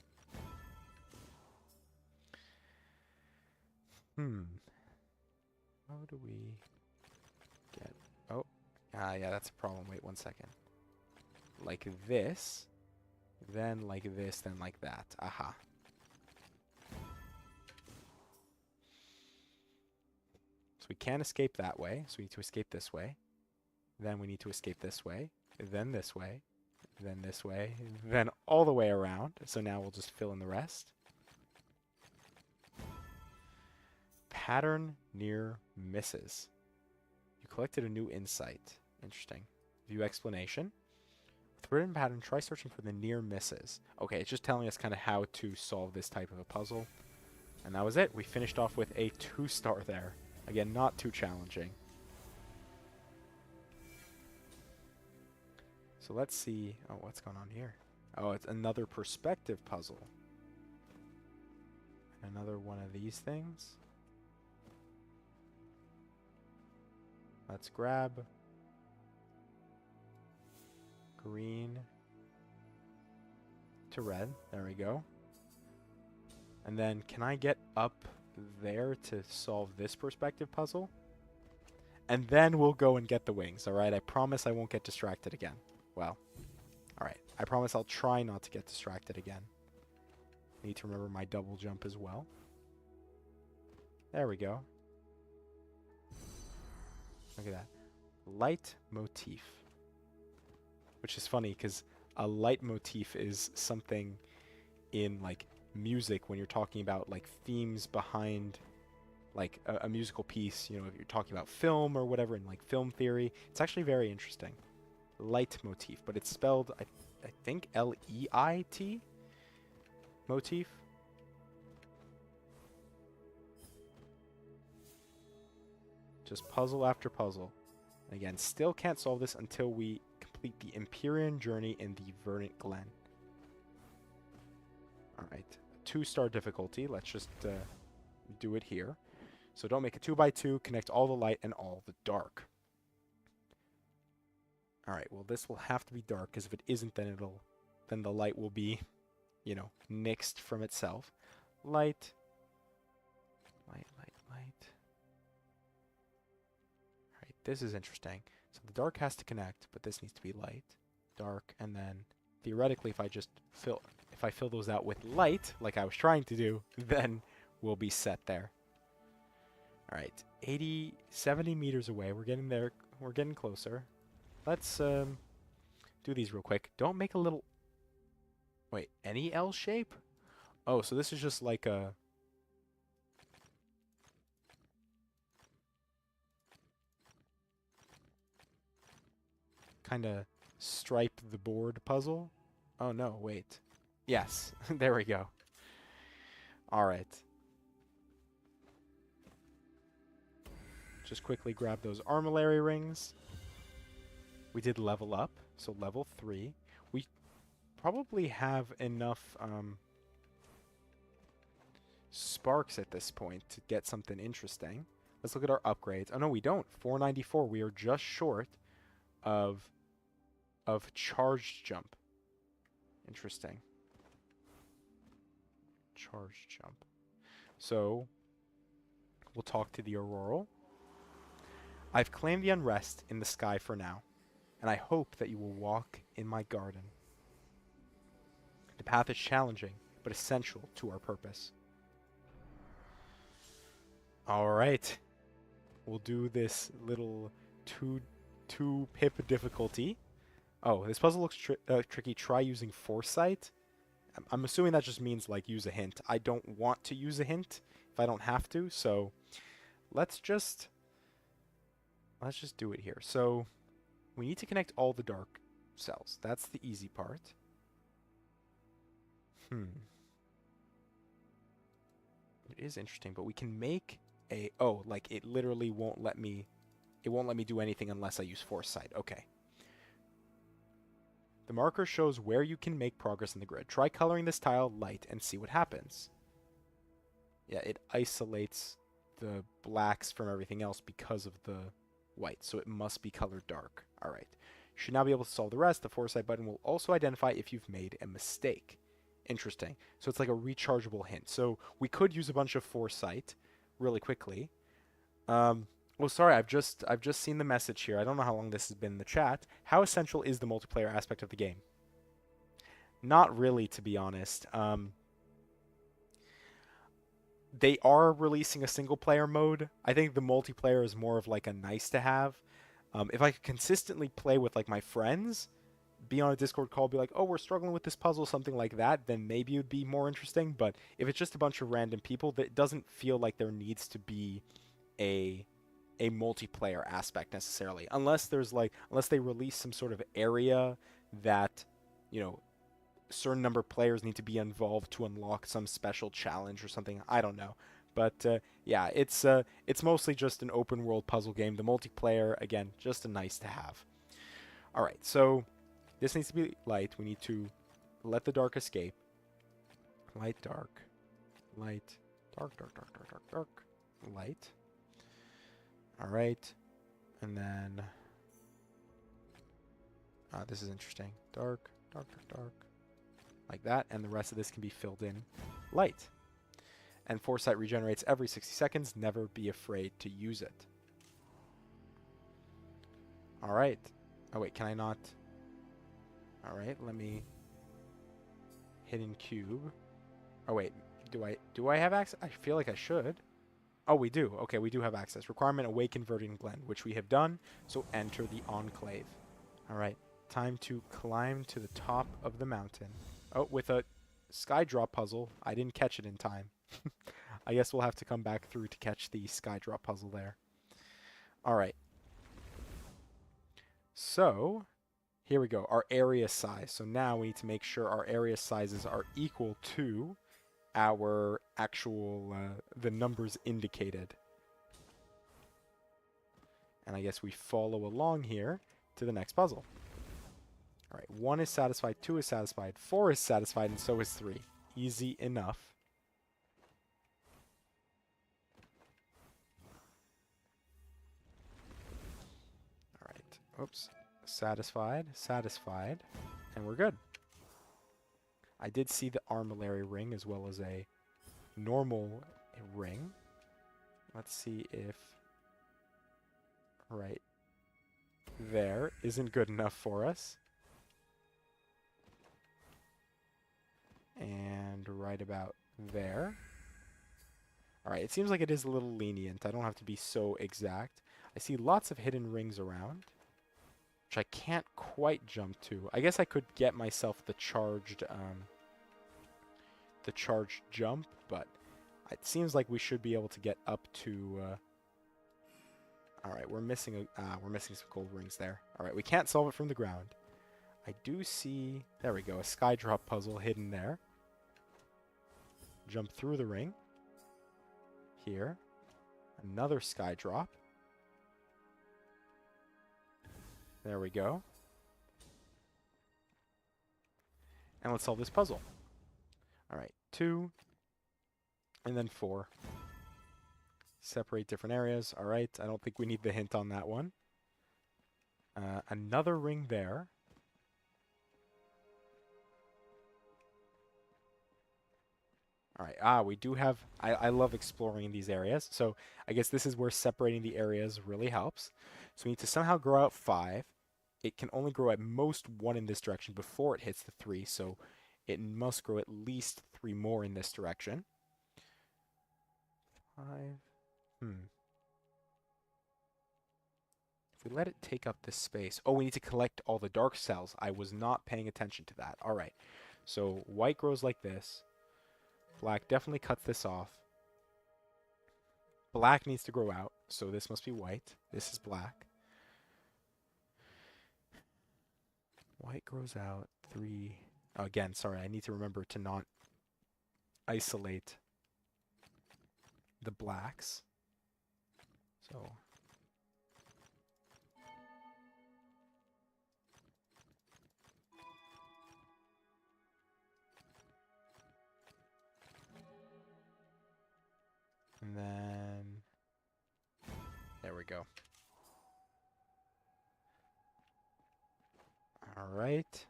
Hmm. How do we get... Oh. Yeah, that's a problem. Wait 1 second. Like this. Then like this, then like that. Aha. So we can't escape that way, so we need to escape this way. Then we need to escape this way, then this way, then this way, then all the way around. So now we'll just fill in the rest. Pattern near misses. You collected a new insight. Interesting. View explanation. With written pattern, try searching for the near misses. Okay, it's just telling us kind of how to solve this type of a puzzle. And that was it. We finished off with a 2-star there. Again, not too challenging. So let's see. Oh, what's going on here? Oh, it's another perspective puzzle. Another one of these things. Let's grab green to red. There we go. And then can I get up there to solve this perspective puzzle? And then we'll go and get the wings, alright? I promise I won't get distracted again. Well, alright. I promise I'll try not to get distracted again. Need to remember my double jump as well. There we go. Look at that. Light motif. Which is funny because a light motif is something in like music when you're talking about like themes behind like a musical piece, you know, if you're talking about film or whatever in like film theory. It's actually very interesting. Light motif, but it's spelled I think L-E-I-T motif. Just puzzle after puzzle. And again, still can't solve this until we complete the Empyrean journey in the Verdant Glen. Alright, 2-star difficulty. Let's just do it here. So don't make a 2x2, connect all the light and all the dark. Alright, well this will have to be dark, because if it isn't, then the light will be, you know, nixed from itself. Light. Light. Alright, this is interesting. So the dark has to connect, but this needs to be light, dark, and then theoretically if I fill those out with light, like I was trying to do, then we'll be set there. Alright, 70 meters away. We're getting there. We're getting closer. Let's do these real quick. Don't make a little... Wait, any L shape? Oh, so this is just like a... kind of stripe the board puzzle? Oh no, wait. Yes, there we go. Alright. Just quickly grab those armillary rings. We did level up, so level 3. We probably have enough sparks at this point to get something interesting. Let's look at our upgrades. Oh no, we don't. 494. We are just short of charged jump. Interesting. Charged jump. So we'll talk to the Auroral. I've claimed the unrest in the sky for now, and I hope that you will walk in my garden. The path is challenging, but essential to our purpose. Alright. We'll do this little two pip difficulty. Oh, this puzzle looks tricky. Try using foresight. I'm assuming that just means, like, use a hint. I don't want to use a hint if I don't have to, so let's just do it here. So we need to connect all the dark cells. That's the easy part. It is interesting, but we can make a... Oh, like, it literally won't let me... It won't let me do anything unless I use foresight. Okay. The marker shows where you can make progress in the grid. Try coloring this tile light and see what happens. Yeah, it isolates the blacks from everything else because of the white, so it must be colored dark. Alright. You should now be able to solve the rest. The foresight button will also identify if you've made a mistake. Interesting. So it's like a rechargeable hint. So we could use a bunch of foresight, really quickly. Well, sorry, I've just seen the message here. I don't know how long this has been in the chat. How essential is the multiplayer aspect of the game? Not really, to be honest. They are releasing a single player mode. I think the multiplayer is more of like a nice to have. If I could consistently play with like my friends, be on a Discord call, be like, oh, we're struggling with this puzzle, something like that, then maybe it would be more interesting. But if it's just a bunch of random people, that doesn't feel like there needs to be a multiplayer aspect necessarily, unless they release some sort of area that, you know, certain number of players need to be involved to unlock some special challenge or something. I don't know. But yeah, it's mostly just an open world puzzle game. The multiplayer, again, just a nice to have. All right, so this needs to be light. We need to let the dark escape. Light, dark, light, dark, dark, dark, dark, dark, dark, light. All right, and then this is interesting. Dark, dark, dark, dark, like that, and the rest of this can be filled in light. And Foresight regenerates every 60 seconds. Never be afraid to use it. All right. Oh wait, can I not? All right, let me hidden cube. Oh wait, do I have access? I feel like I should. Oh, we do. Okay, we do have access. Requirement Awaken Verdant Glen, which we have done. So enter the Enclave. All right, time to climb to the top of the mountain. Oh, with a sky drop puzzle. I didn't catch it in time. I guess we'll have to come back through to catch the sky drop puzzle there. All right. So here we go, our area size. So now we need to make sure our area sizes are equal to our actual, the numbers indicated. And I guess we follow along here to the next puzzle. All right, 1 is satisfied, 2 is satisfied, 4 is satisfied, and so is 3. Easy enough. All right, oops. Satisfied, satisfied, and we're good. I did see the armillary ring as well as a normal ring. Let's see if right there isn't good enough for us. And right about there. Alright, it seems like it is a little lenient. I don't have to be so exact. I see lots of hidden rings around, which I can't quite jump to. I guess I could get myself the charged jump, but it seems like we should be able to get up to. All right, we're missing some gold rings there. All right, we can't solve it from the ground. I do see. There we go, a sky drop puzzle hidden there. Jump through the ring. Here, another sky drop. There we go. And let's solve this puzzle. All right, 2, and then 4. Separate different areas. All right, I don't think we need the hint on that one. Another ring there. All right, we do have, I love exploring these areas. So I guess this is where separating the areas really helps. So we need to somehow grow out 5. It can only grow at most 1 in this direction before it hits the 3. So it must grow at least 3 more in this direction. 5. If we let it take up this space. Oh, we need to collect all the dark cells. I was not paying attention to that. All right. So white grows like this. Black definitely cuts this off. Black needs to grow out, so this must be white. This is black. White grows out 3. Oh, again, sorry, I need to remember to not isolate the blacks. So and then there we go. All right.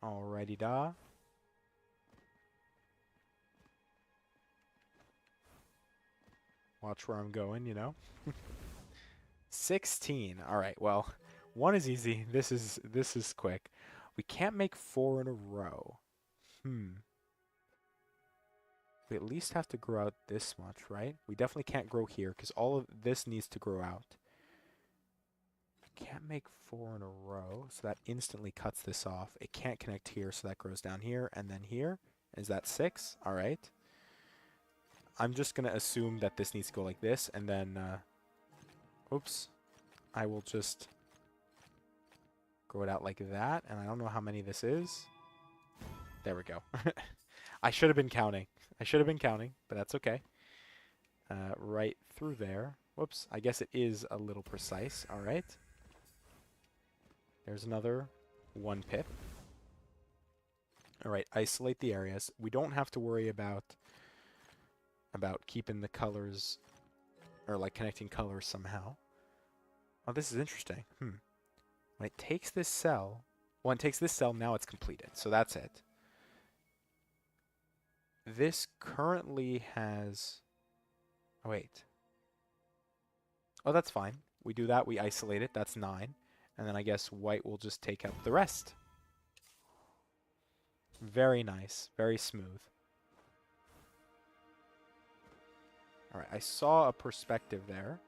Alrighty da. Watch where I'm going, you know? 16. All right, well, one is easy. This is quick. We can't make 4 in a row. Hmm. We at least have to grow out this much, right? We definitely can't grow here because all of this needs to grow out. Can't make 4 in a row, so that instantly cuts this off. It can't connect here, so that grows down here and then here. Is that 6? All right. I'm just going to assume that this needs to go like this, and then, oops, I will just grow it out like that, and I don't know how many this is. There we go. I should have been counting. I should have been counting, but that's okay. Right through there. Whoops, I guess it is a little precise. All right. There's another 1 pip. All right, isolate the areas. We don't have to worry about keeping the colors, or like connecting colors somehow. Oh, this is interesting. When it takes this cell, well, it takes this cell, now it's completed. So that's it. This currently has, oh wait. Oh, that's fine. We do that, we isolate it, that's 9. And then I guess white will just take out the rest. Very nice, very smooth. All right, I saw a perspective there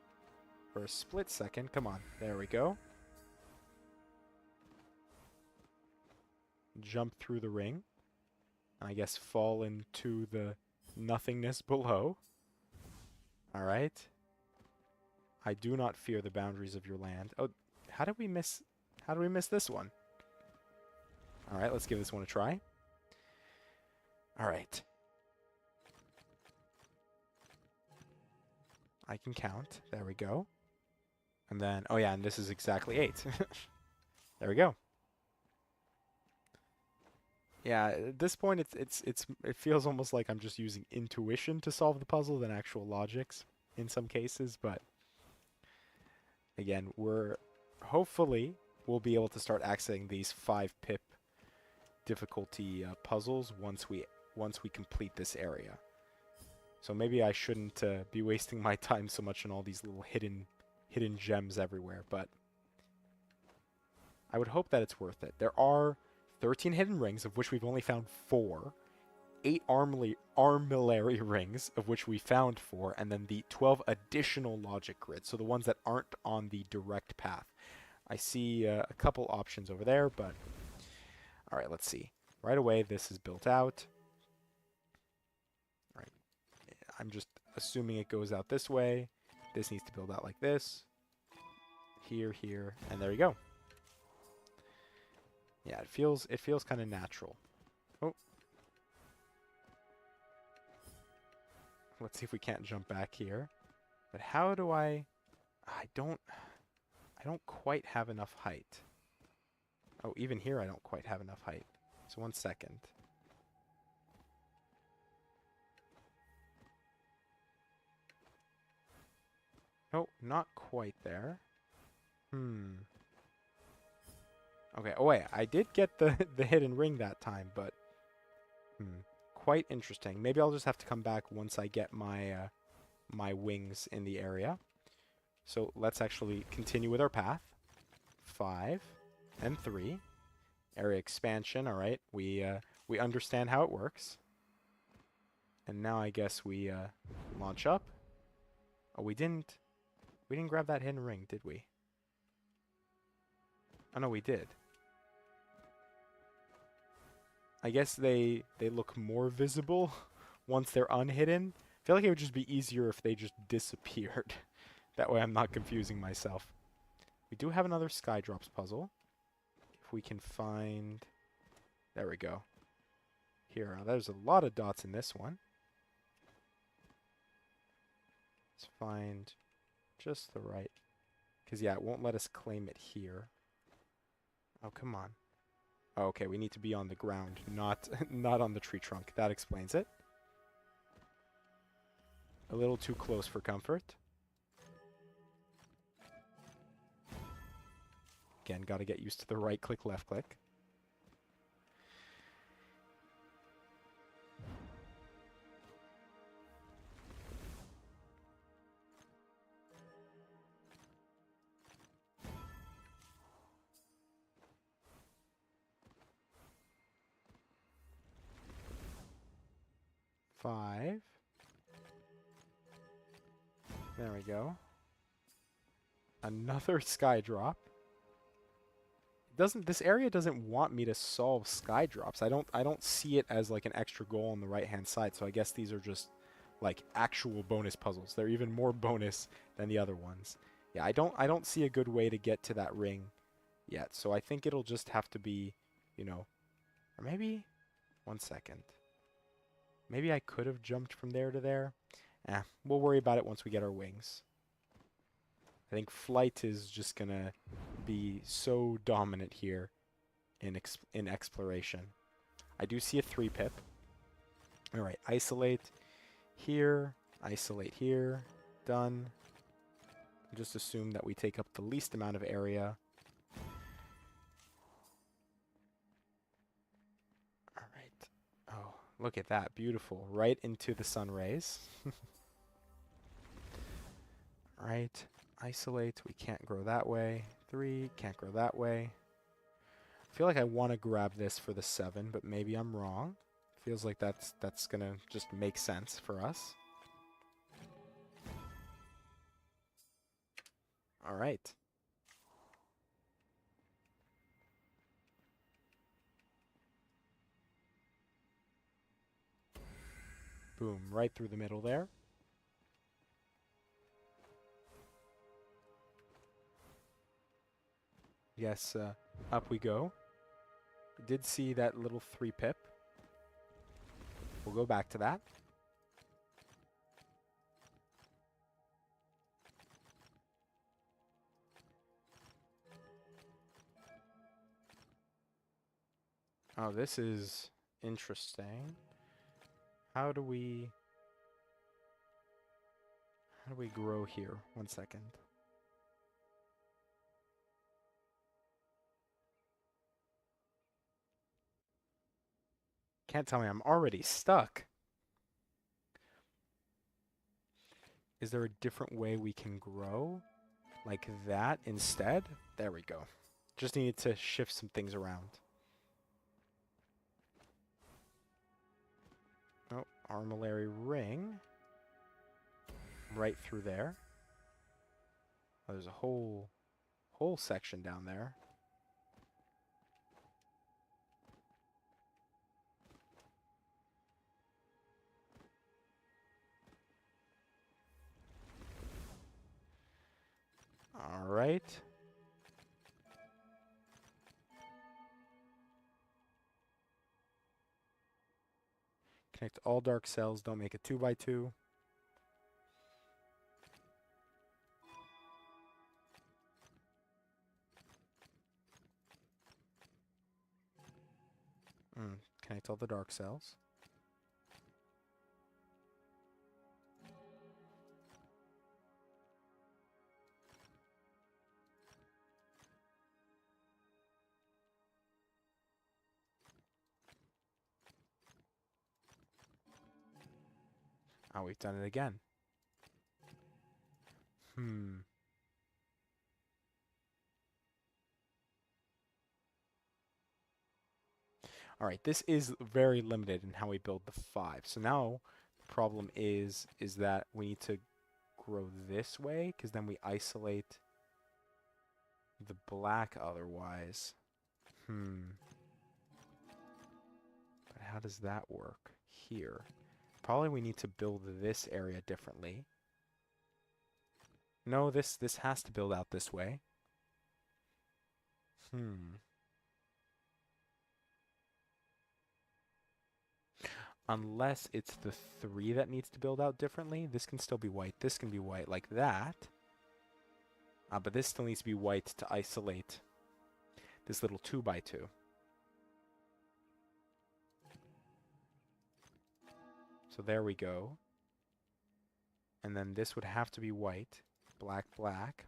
for a split second. Come on, there we go. Jump through the ring. And I guess fall into the nothingness below. All right. I do not fear the boundaries of your land. Oh, how did we miss this one? All right, let's give this one a try. All right. I can count. There we go. And then, oh yeah, and this is exactly 8. There we go. Yeah, at this point, it feels almost like I'm just using intuition to solve the puzzle than actual logics in some cases. But again, hopefully we'll be able to start accessing these 5 pip difficulty puzzles once we complete this area. So maybe I shouldn't be wasting my time so much on all these little hidden gems everywhere, but I would hope that it's worth it. There are 13 hidden rings, of which we've only found 4. 8 armillary rings, of which we found 4, and then the 12 additional logic grids, so the ones that aren't on the direct path. I see a couple options over there, but all right, let's see. Right away, this is built out. All right, I'm just assuming it goes out this way. This needs to build out like this. Here, here, and there you go. Yeah, it feels kind of natural. Oh. Let's see if we can't jump back here. But how do I don't quite have enough height. Oh, even here I don't quite have enough height. So 1 second. Oh, not quite there. Okay, oh wait, I did get the hidden ring that time, but quite interesting. Maybe I'll just have to come back once I get my my wings in the area. So let's actually continue with our path. 5 and 3. Area expansion, all right. We understand how it works. And now I guess we launch up. Oh, we didn't grab that hidden ring, did we? Oh no, we did. I guess they look more visible once they're unhidden. I feel like it would just be easier if they just disappeared. That way I'm not confusing myself. We do have another Skydrops puzzle. If we can find... There we go. Here, there's a lot of dots in this one. Let's find just the right... Because, yeah, it won't let us claim it here. Oh, come on. Oh, okay, we need to be on the ground, not on the tree trunk. That explains it. A little too close for comfort. Again, got to get used to the right click, left click. 5. There we go. Another sky drop. This area doesn't want me to solve sky drops. I don't see it as like an extra goal on the right-hand side. So I guess these are just like actual bonus puzzles. They're even more bonus than the other ones. Yeah, I don't see a good way to get to that ring yet. So I think it'll just have to be, you know, or maybe 1 second. Maybe I could have jumped from there to there. We'll worry about it once we get our wings. I think flight is just gonna be so dominant here in exploration. I do see a 3-pip. All right, isolate here, done. Just assume that we take up the least amount of area. All right. Oh, look at that, beautiful. Right into the sun rays. All right. Isolate, we can't grow that way. 3, can't grow that way. I feel like I want to grab this for the 7, but maybe I'm wrong. Feels like that's gonna just make sense for us. All right. Boom, right through the middle there. Yes, up we go. Did see that little 3-pip. We'll go back to that. Oh, this is interesting. How do we grow here? 1 second. Can't tell me I'm already stuck. Is there a different way we can grow? Like that instead? There we go. Just needed to shift some things around. Oh, armillary ring. Right through there. Oh, there's a whole section down there. All right. Connect all dark cells. Don't make a 2x2. Connect all the dark cells. Oh, we've done it again. All right, this is very limited in how we build the 5. So now the problem is that we need to grow this way, because then we isolate the black otherwise. But how does that work here? Probably we need to build this area differently. No, this has to build out this way. Unless it's the 3 that needs to build out differently. This can still be white. This can be white like that. But this still needs to be white to isolate this little 2x2. So there we go. And then this would have to be white. Black, black.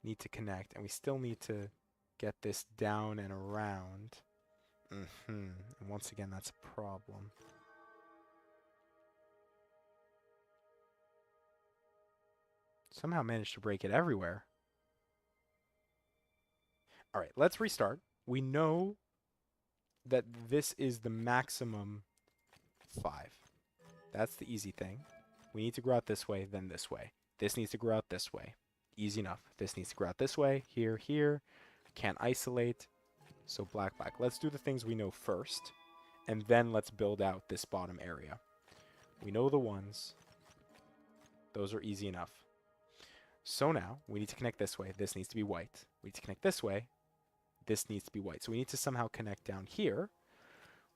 Need to connect. And we still need to get this down and around. And once again, that's a problem. Somehow managed to break it everywhere. All right, let's restart. We know that this is the maximum 5. That's the easy thing. We need to grow out this way, then this way. This needs to grow out this way. Easy enough. This needs to grow out this way, here, here. Can't isolate. So black, black. Let's do the things we know first, and then let's build out this bottom area. We know the ones. Those are easy enough. So now, we need to connect this way. This needs to be white. We need to connect this way. This needs to be white. So we need to somehow connect down here,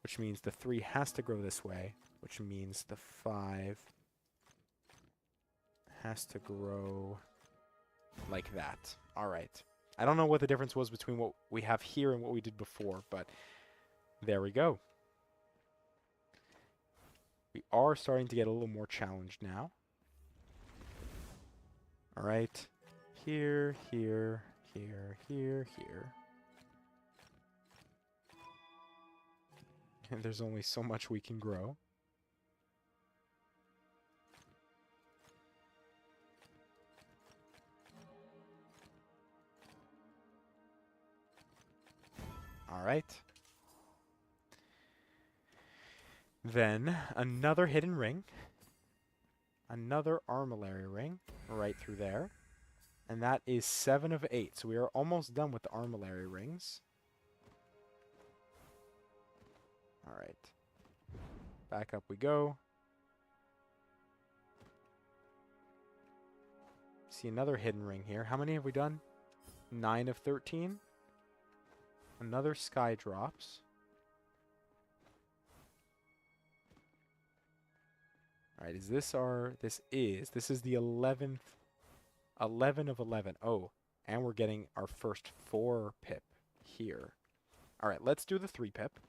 which means the 3 has to grow this way, which means the 5 has to grow like that. All right. I don't know what the difference was between what we have here and what we did before, but there we go. We are starting to get a little more challenged now. All right. Here, here, here, here, here. And there's only so much we can grow. All right. Then another hidden ring. Another armillary ring right through there. And that is 7 of 8. So we are almost done with the armillary rings. All right. Back up we go. See another hidden ring here. How many have we done? 9 of 13. Another sky drops. All right, is this our... This is the 11th... 11 of 11. Oh, and we're getting our first 4 pip here. All right, let's do the 3 pip.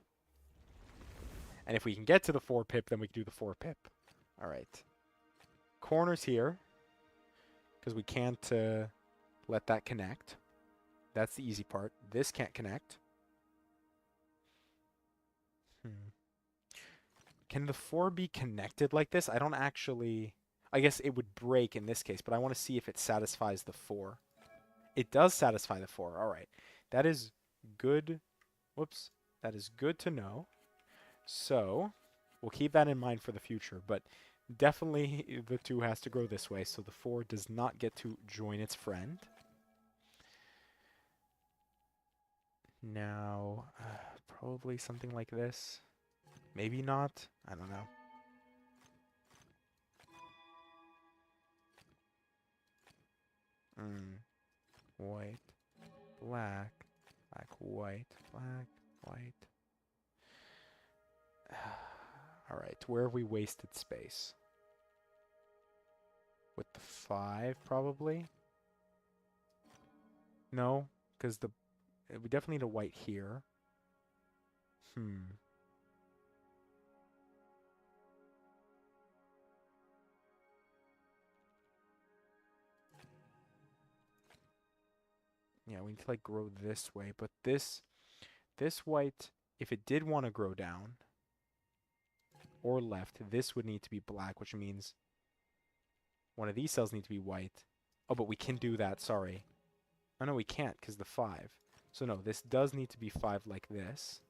And if we can get to the 4 pip, then we can do the 4 pip. All right. Corners here, because we can't let that connect. That's the easy part. This can't connect. Can the 4 be connected like this? I don't actually... I guess it would break in this case, but I want to see if it satisfies the 4. It does satisfy the 4. All right. That is good. Whoops. That is good to know. So we'll keep that in mind for the future, but definitely the 2 has to grow this way, so the 4 does not get to join its friend. Now, probably something like this. Maybe not. I don't know. White, black, black, white, black, white. All right, where have we wasted space? With the 5, probably? No, because we definitely need a white here. Yeah, we need to like grow this way, but this white, if it did want to grow down or left, this would need to be black, which means one of these cells need to be white. Oh, but we can do that, sorry. Oh no, we can't because the 5. So no, this does need to be 5 like this.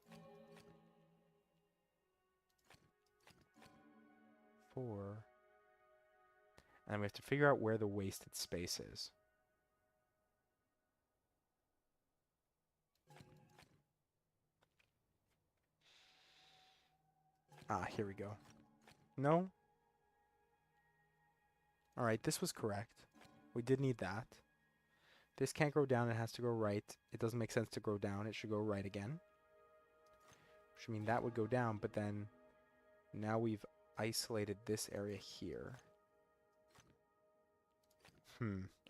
4. And we have to figure out where the wasted space is. Ah, here we go. No? Alright, this was correct. We did need that. This can't grow down, it has to go right. It doesn't make sense to grow down, it should go right again. Which means that would go down, but then now we've isolated this area here.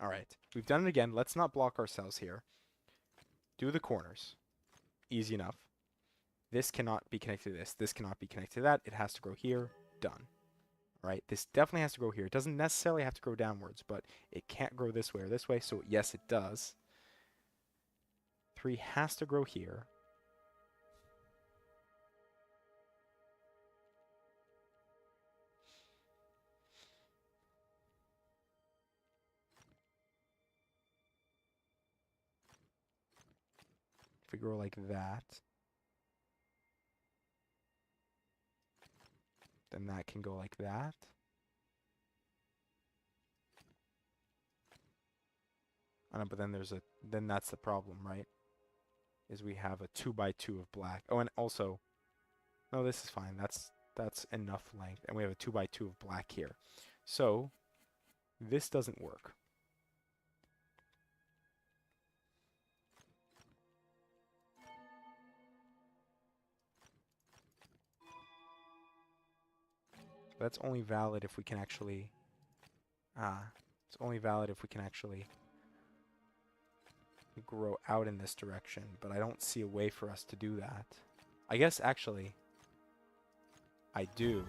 Alright. We've done it again. Let's not block ourselves here. Do the corners. Easy enough. This cannot be connected to this. This cannot be connected to that. It has to grow here. Done. Right? This definitely has to grow here. It doesn't necessarily have to grow downwards, but it can't grow this way or this way, so yes, it does. 3 has to grow here. If we grow like that. Then that can go like that. But then then that's the problem, right? Is we have a 2x2 of black. Oh, and also, no, this is fine. That's enough length. And we have a 2x2 of black here. So, this doesn't work. That's only valid if we can actually... it's only valid if we can actually grow out in this direction, but I don't see a way for us to do that. I guess, actually, I do.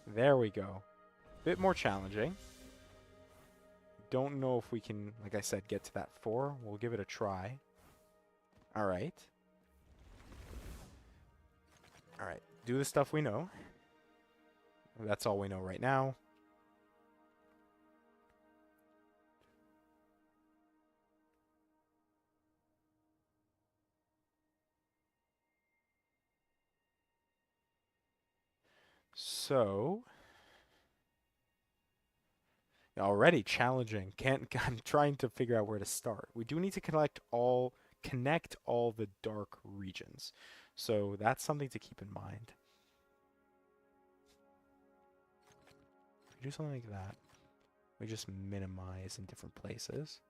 There we go. Bit more challenging. Don't know if we can, like I said, get to that 4. We'll give it a try. Alright. Alright. Do the stuff we know. That's all we know right now. So, already challenging. I'm trying to figure out where to start. We do need to connect all the dark regions. So that's something to keep in mind. We do something like that. We just minimize in different places.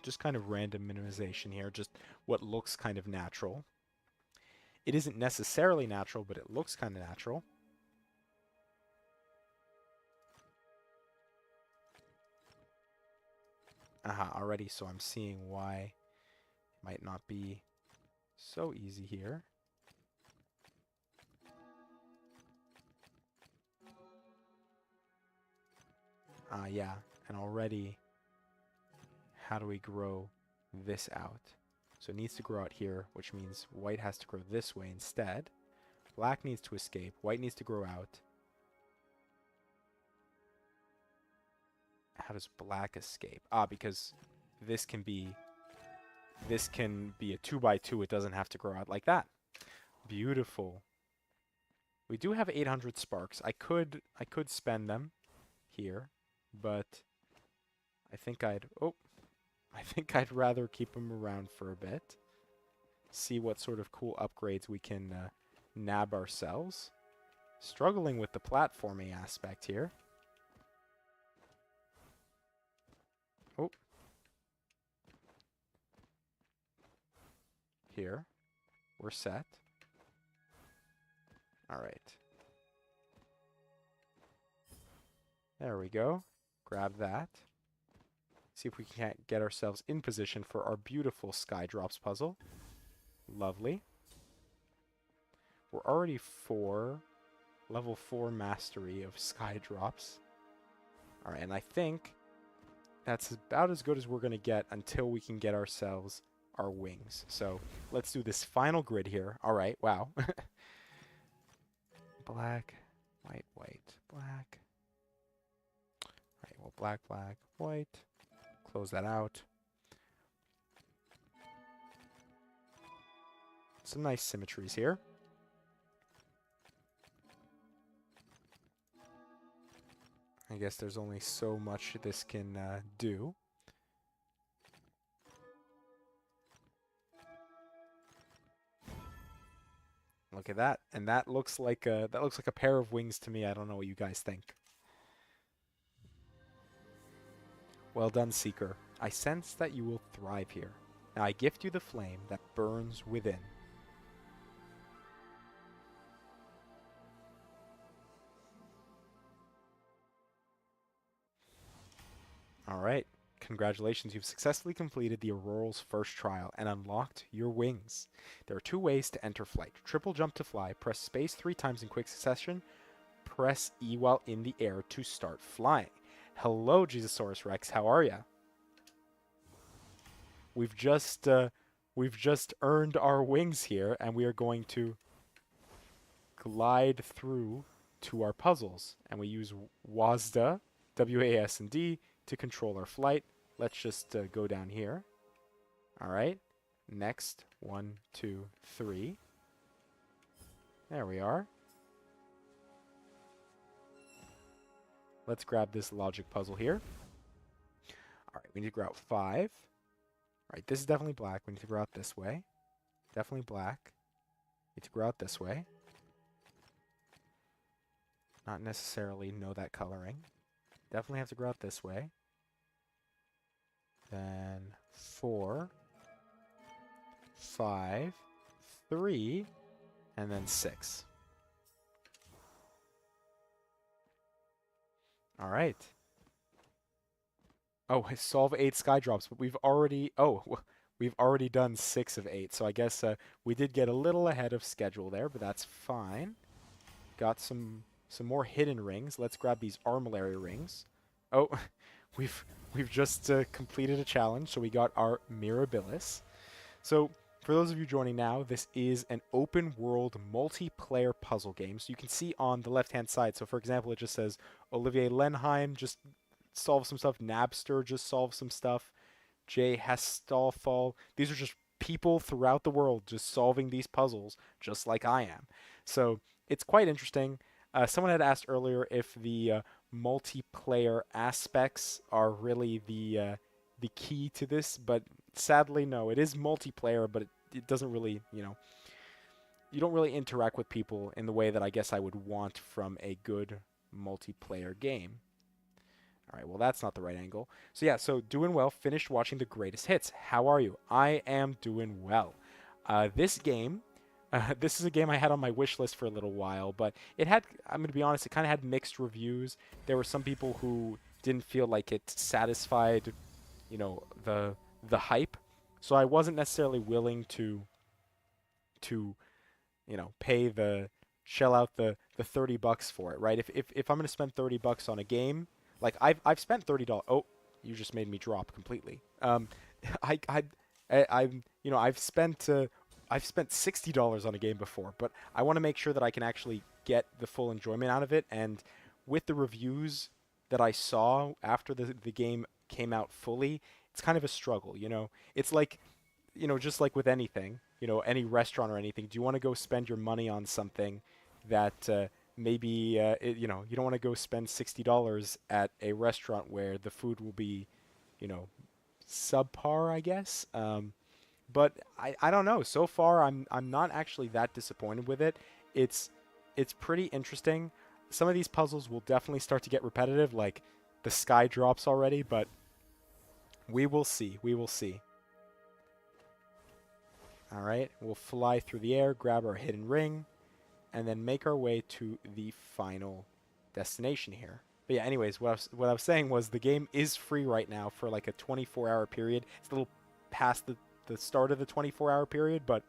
Just kind of random minimization here, just what looks kind of natural. It isn't necessarily natural, but it looks kind of natural. Already, so I'm seeing why it might not be so easy here. Yeah, and already, how do we grow this out? So it needs to grow out here, which means white has to grow this way instead. Black needs to escape. White needs to grow out. How does black escape? Because this can be a 2x2. It doesn't have to grow out like that. Beautiful. We do have 800 sparks. I could spend them here, but I think I'd rather keep them around for a bit. See what sort of cool upgrades we can nab ourselves. Struggling with the platforming aspect here. Oh. Here. We're set. Alright. There we go. Grab that. See if we can't get ourselves in position for our beautiful Skydrops puzzle. Lovely. We're already level 4 mastery of Skydrops. Alright, and I think that's about as good as we're going to get until we can get ourselves our wings. So let's do this final grid here. Alright, wow. Black, white, white, black. Alright, well, black, black, white. Close that out. Some nice symmetries here. I guess there's only so much this can do. Look at that, and that looks like a pair of wings to me. I don't know what you guys think. Well done, Seeker. I sense that you will thrive here. Now I gift you the flame that burns within. Alright. Congratulations, you've successfully completed the Auroral's first trial and unlocked your wings. There are 2 ways to enter flight. Triple jump to fly, press space 3 times in quick succession, press E while in the air to start flying. Hello, Jesusaurus Rex, how are ya? We've just earned our wings here, and we are going to glide through to our puzzles. And we use WASD, W-A-S-D, to control our flight. let's just go down here. All right. Next, 1, 2, 3. There we are. Let's grab this logic puzzle here. All right, we need to go out 5. All right, this is definitely black. We need to go out this way. Definitely black. Need to go out this way. Not necessarily know that coloring. Definitely have to go out this way. Then 4, 5, 3, and then 6. All right. Oh, solve 8 sky drops, but we've already we've already done 6 of 8. So I guess we did get a little ahead of schedule there, but that's fine. Got some more hidden rings. Let's grab these armillary rings. Oh, we've just completed a challenge, so we got our Mirabilis. So for those of you joining now, this is an open world multiplayer puzzle game. So you can see on the left-hand side. So for example, it just says Olivier Lenheim just solve some stuff. Napster just solve some stuff. Jay Hestolfall. These are just people throughout the world just solving these puzzles, just like I am. So it's quite interesting. Someone had asked earlier if the multiplayer aspects are really the key to this, but sadly, no. It is multiplayer, but it doesn't really, you don't really interact with people in the way that I guess I would want from a good multiplayer game. All right, well, that's not the right angle. So yeah, so doing well, finished watching the greatest hits. How are you? I am doing well. This game, this is a game I had on my wish list for a little while, but it had, I'm going to be honest, it kind of had mixed reviews. There were some people who didn't feel like it satisfied, the hype. So I wasn't necessarily willing to shell out the $30 for it, right? If I'm going to spend $30 on a game, like I've spent $30. Oh, you just made me drop completely. I've spent $60 on a game before, but I want to make sure that I can actually get the full enjoyment out of it. And with the reviews that I saw after the game came out fully, it's kind of a struggle, It's like, just like with anything, any restaurant or anything, do you want to go spend your money on something that maybe you don't want to go spend $60 at a restaurant where the food will be, subpar, I guess. But I don't know. So far, I'm not actually that disappointed with it. It's pretty interesting. Some of these puzzles will definitely start to get repetitive, like the sky drops already, but we will see. We will see. All right, we'll fly through the air, grab our hidden ring, and then make our way to the final destination here. But yeah, anyways, what I was saying was the game is free right now for like a 24-hour period. It's a little past the start of the 24-hour period, but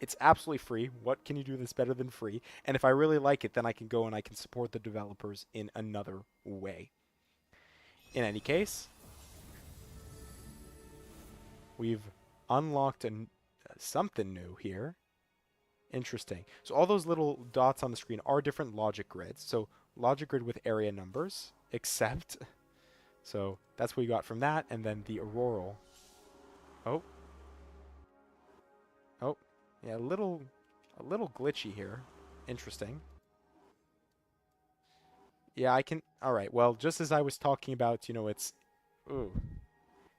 it's absolutely free. What can you do that's better than free? And if I really like it, then I can go and I can support the developers in another way. In any case, we've unlocked something new here. Interesting. So all those little dots on the screen are different logic grids. So logic grid with area numbers, except. So that's what we got from that. And then the auroral. Oh. Oh. Yeah, a little glitchy here. Interesting. Yeah, I can. All right. Well, just as I was talking about, it's. Ooh.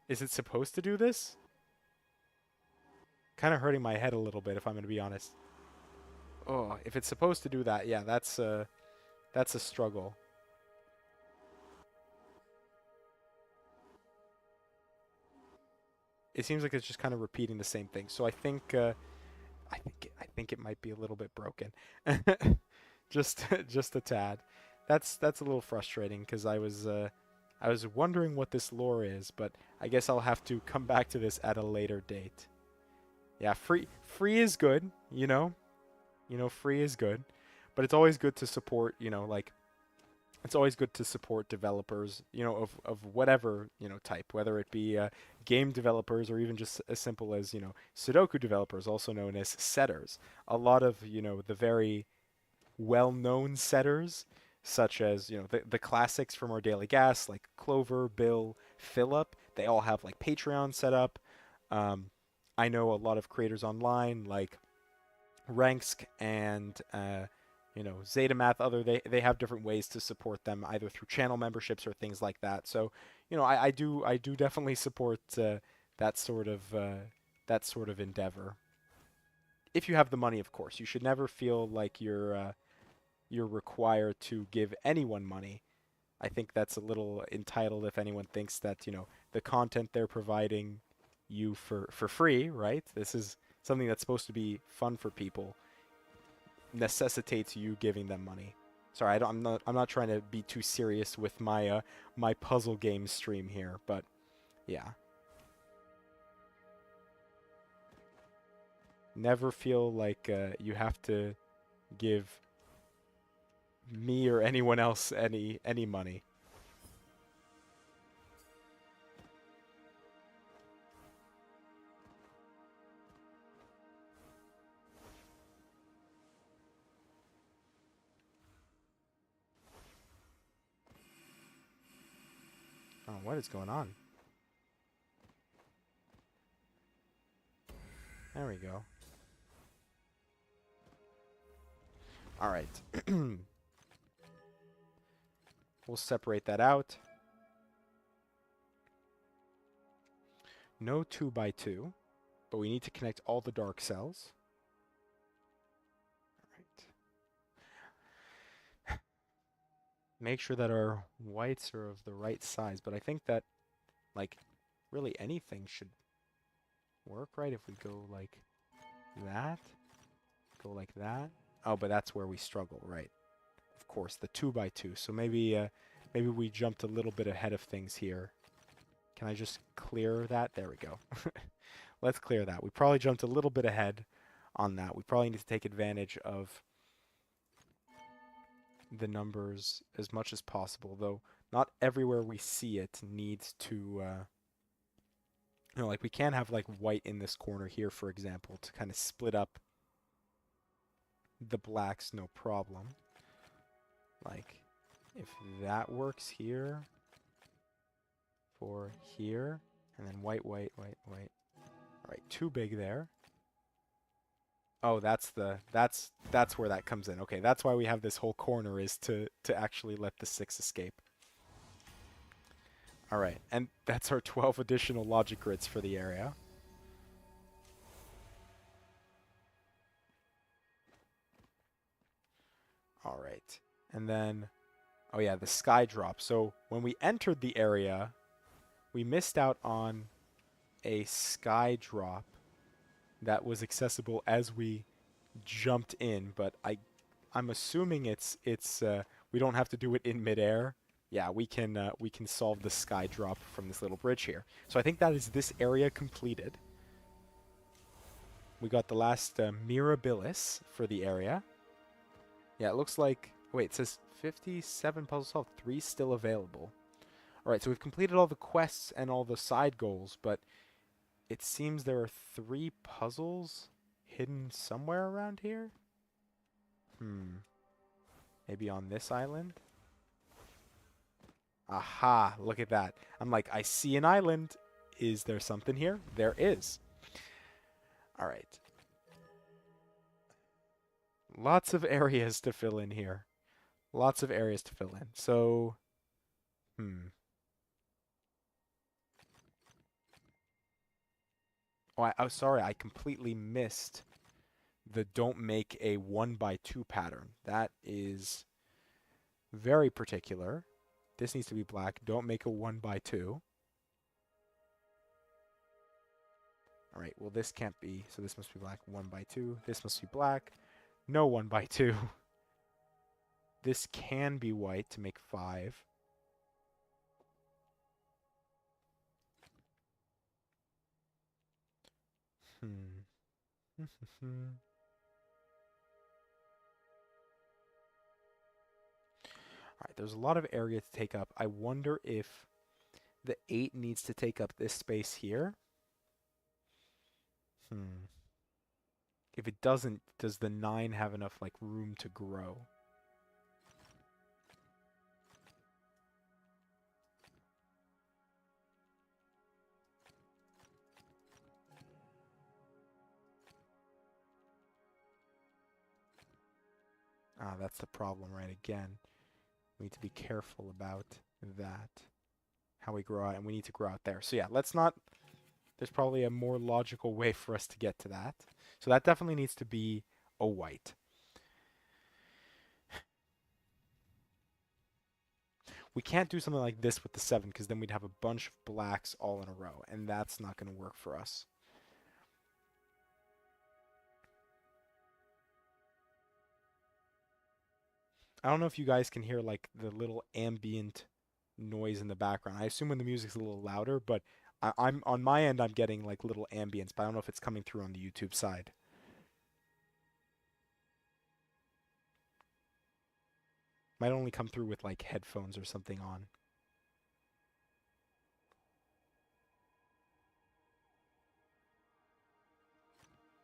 Is it supposed to do this? Kind of hurting my head a little bit, if I'm going to be honest. Oh, if it's supposed to do that, yeah, that's a struggle. It seems like it's just kind of repeating the same thing. So I think it might be a little bit broken, just a tad. That's a little frustrating because I was wondering what this lore is, but I guess I'll have to come back to this at a later date. Yeah, free is good, free is good, but it's always good to support, it's always good to support developers, of whatever, type, whether it be game developers or even just as simple as, Sudoku developers, also known as setters. A lot of, the very well-known setters, such as, the classics from our daily gas, like Clover, Bill, Philip, They all have like Patreon set up. Um, I know a lot of creators online like Ranksk and ZetaMath. They have different ways to support them, either through channel memberships or things like that. So I do definitely support that sort of that sort of endeavor. If you have the money, of course, you should never feel like you're required to give anyone money. I think that's a little entitled if anyone thinks that, the content they're providing you for free, right? This is something that's supposed to be fun for people, necessitates you giving them money. Sorry, I'm not trying to be too serious with my puzzle game stream here, but yeah. Never feel like you have to give me or anyone else any money. Oh, what is going on? There we go. All right. We'll separate that out. No 2 by 2, but we need to connect all the dark cells. All right. Make sure that our whites are of the right size, but I think that, like, really anything should work, right? If we go like that, go like that. Oh, but that's where we struggle, right? Of course, the 2 by 2. So maybe we jumped a little bit ahead of things here. Can I just clear that? There we go. Let's clear that. We probably jumped a little bit ahead on that. We probably need to take advantage of the numbers as much as possible, though not everywhere we see it needs to, like we can have like white in this corner here, for example, to kind of split up the blacks, no problem. Like, if that works here, for here, and then white, white, white, white. All right, too big there. Oh, that's where that comes in. Okay, that's why we have this whole corner, is to actually let the 6 escape. All right, and that's our 12 additional logic grids for the area. All right, and then, oh yeah, the sky drop. So when we entered the area, we missed out on a sky drop that was accessible as we jumped in, but I'm assuming it's we don't have to do it in midair. Yeah, we can solve the sky drop from this little bridge here. So I think that is this area completed. We got the last Mirabilis for the area. Yeah, it looks like, wait, it says 57 puzzles solved, 3 still available. All right, so we've completed all the quests and all the side goals, but it seems there are 3 puzzles hidden somewhere around here. Maybe on this island? Aha, look at that. I'm like, I see an island. Is there something here? There is. All right. Lots of areas to fill in here. Lots of areas to fill in. So, Oh, oh, sorry, I completely missed the don't make a 1 by 2 pattern. That is very particular. This needs to be black. Don't make a 1 by 2. All right, well, this can't be, so this must be black 1 by 2. This must be black. No 1 by 2. This can be white to make 5. Alright, there's a lot of area to take up. I wonder if the 8 needs to take up this space here. If it doesn't, does the 9 have enough like room to grow? Ah, that's the problem, right? Again, we need to be careful about that. How we grow out, and we need to grow out there. So yeah, let's not... There's probably a more logical way for us to get to that. So that definitely needs to be a white. We can't do something like this with the 7 because then we'd have a bunch of blacks all in a row, and that's not going to work for us. I don't know if you guys can hear like the little ambient noise in the background. I assume when the music's a little louder, but I'm on my end I'm getting like little ambience, but I don't know if it's coming through on the YouTube side. Might only come through with like headphones or something on.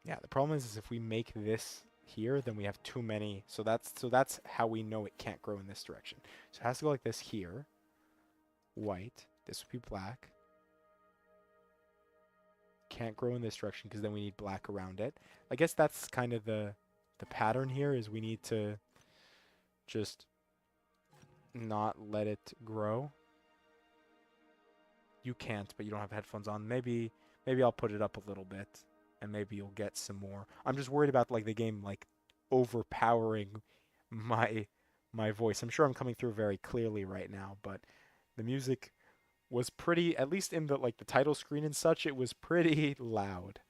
Yeah, the problem is if we make this here, then we have too many. So that's how we know it can't grow in this direction. So it has to go like this here. White. This would be black. Can't grow in this direction because then we need black around it. I guess that's kind of the pattern here is we need to just not let it grow. You can't, but you don't have headphones on. Maybe I'll put it up a little bit and maybe you'll get some more. I'm just worried about like the game like overpowering my voice. I'm sure I'm coming through very clearly right now, but the music was pretty, at least in the like the title screen and such, it was pretty loud.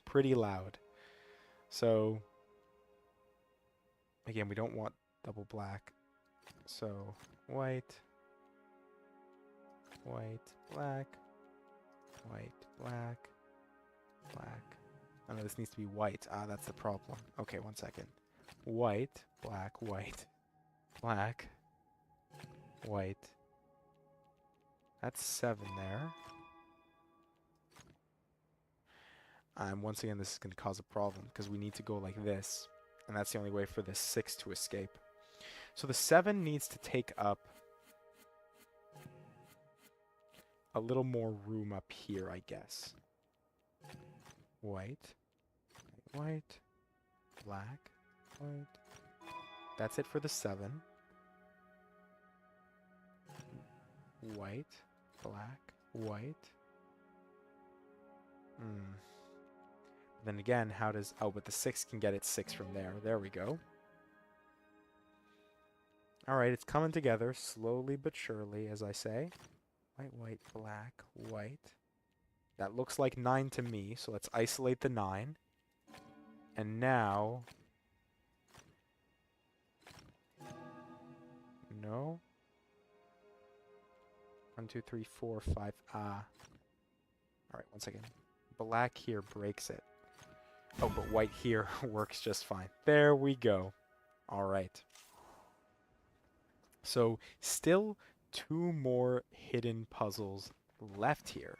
Pretty loud. So again, we don't want double black. So white, white, black, white, black, black. Oh no, this needs to be white. Ah, that's the problem. Okay, 1 second. White, black, white, black, white. That's 7 there. Once again, this is going to cause a problem because we need to go like this. And that's the only way for this 6 to escape. So the 7 needs to take up a little more room up here, I guess. White, white, black, white. That's it for the 7. White, black, white. Then again, how does... Oh, but the 6 can get its 6 from there. There we go. Alright, it's coming together, slowly but surely, as I say. White, white, black, white. That looks like 9 to me, so let's isolate the 9. And now... No? 1, 2, 3, 4, 5. Ah. Alright, 1 second. Black here breaks it. Oh, but white here works just fine. There we go. Alright. So, still 2 more hidden puzzles left here.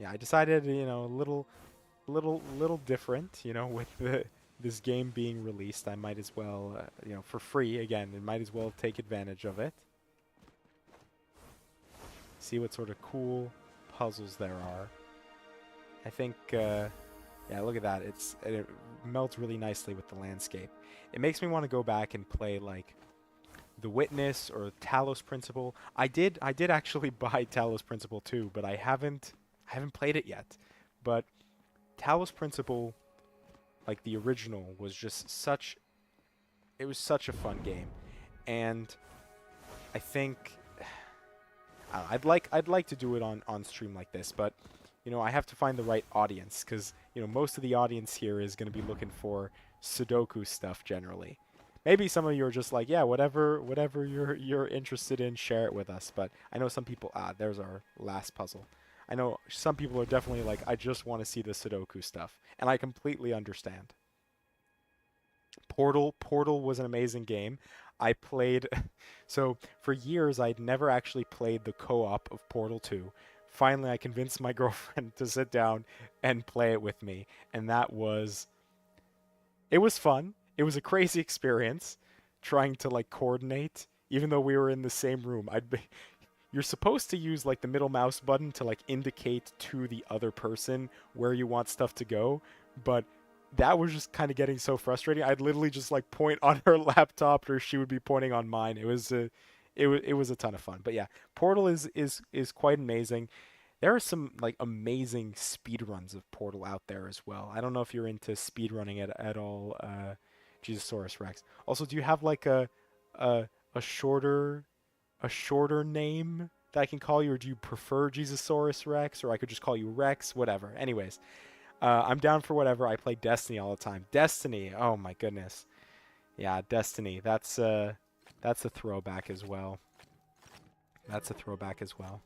Yeah, I decided, you know, a little different, you know, with this game being released. I might as well, you know, for free, again, I might as well take advantage of it. See what sort of cool puzzles there are. I think, yeah, look at that. It melds really nicely with the landscape. It makes me want to go back and play, like, The Witness or Talos Principle. I did actually buy Talos Principle too, but I haven't played it yet. But Talos Principle, like the original, was just such... It was such a fun game. And I think... I'd like to do it on stream like this, but you know, I have to find the right audience because you know most of the audience here is going to be looking for Sudoku stuff generally. Maybe some of you are just like, yeah, whatever you're interested in, share it with us. But I know some people. There's our last puzzle. I know some people are definitely like, I just want to see the Sudoku stuff, and I completely understand. Portal was an amazing game. I played, so for years I'd never actually played the co-op of Portal 2. Finally, I convinced my girlfriend to sit down and play it with me, and it was fun. It was a crazy experience trying to like coordinate, even though we were in the same room. You're supposed to use like the middle mouse button to like indicate to the other person where you want stuff to go, but that was just kind of getting so frustrating. I'd literally just like point on her laptop, or she would be pointing on mine. It was a ton of fun. But yeah, Portal is quite amazing. There are some like amazing speed runs of Portal out there as well. I don't know if you're into speed running at all, Jesusaurus Rex. Also, do you have like a a shorter a shorter name that I can call you, or do you prefer Jesusaurus Rex, or I could just call you Rex, whatever. Anyways, I'm down for whatever. I play Destiny all the time. Destiny, oh my goodness, yeah, Destiny. That's a throwback as well. That's a throwback as well.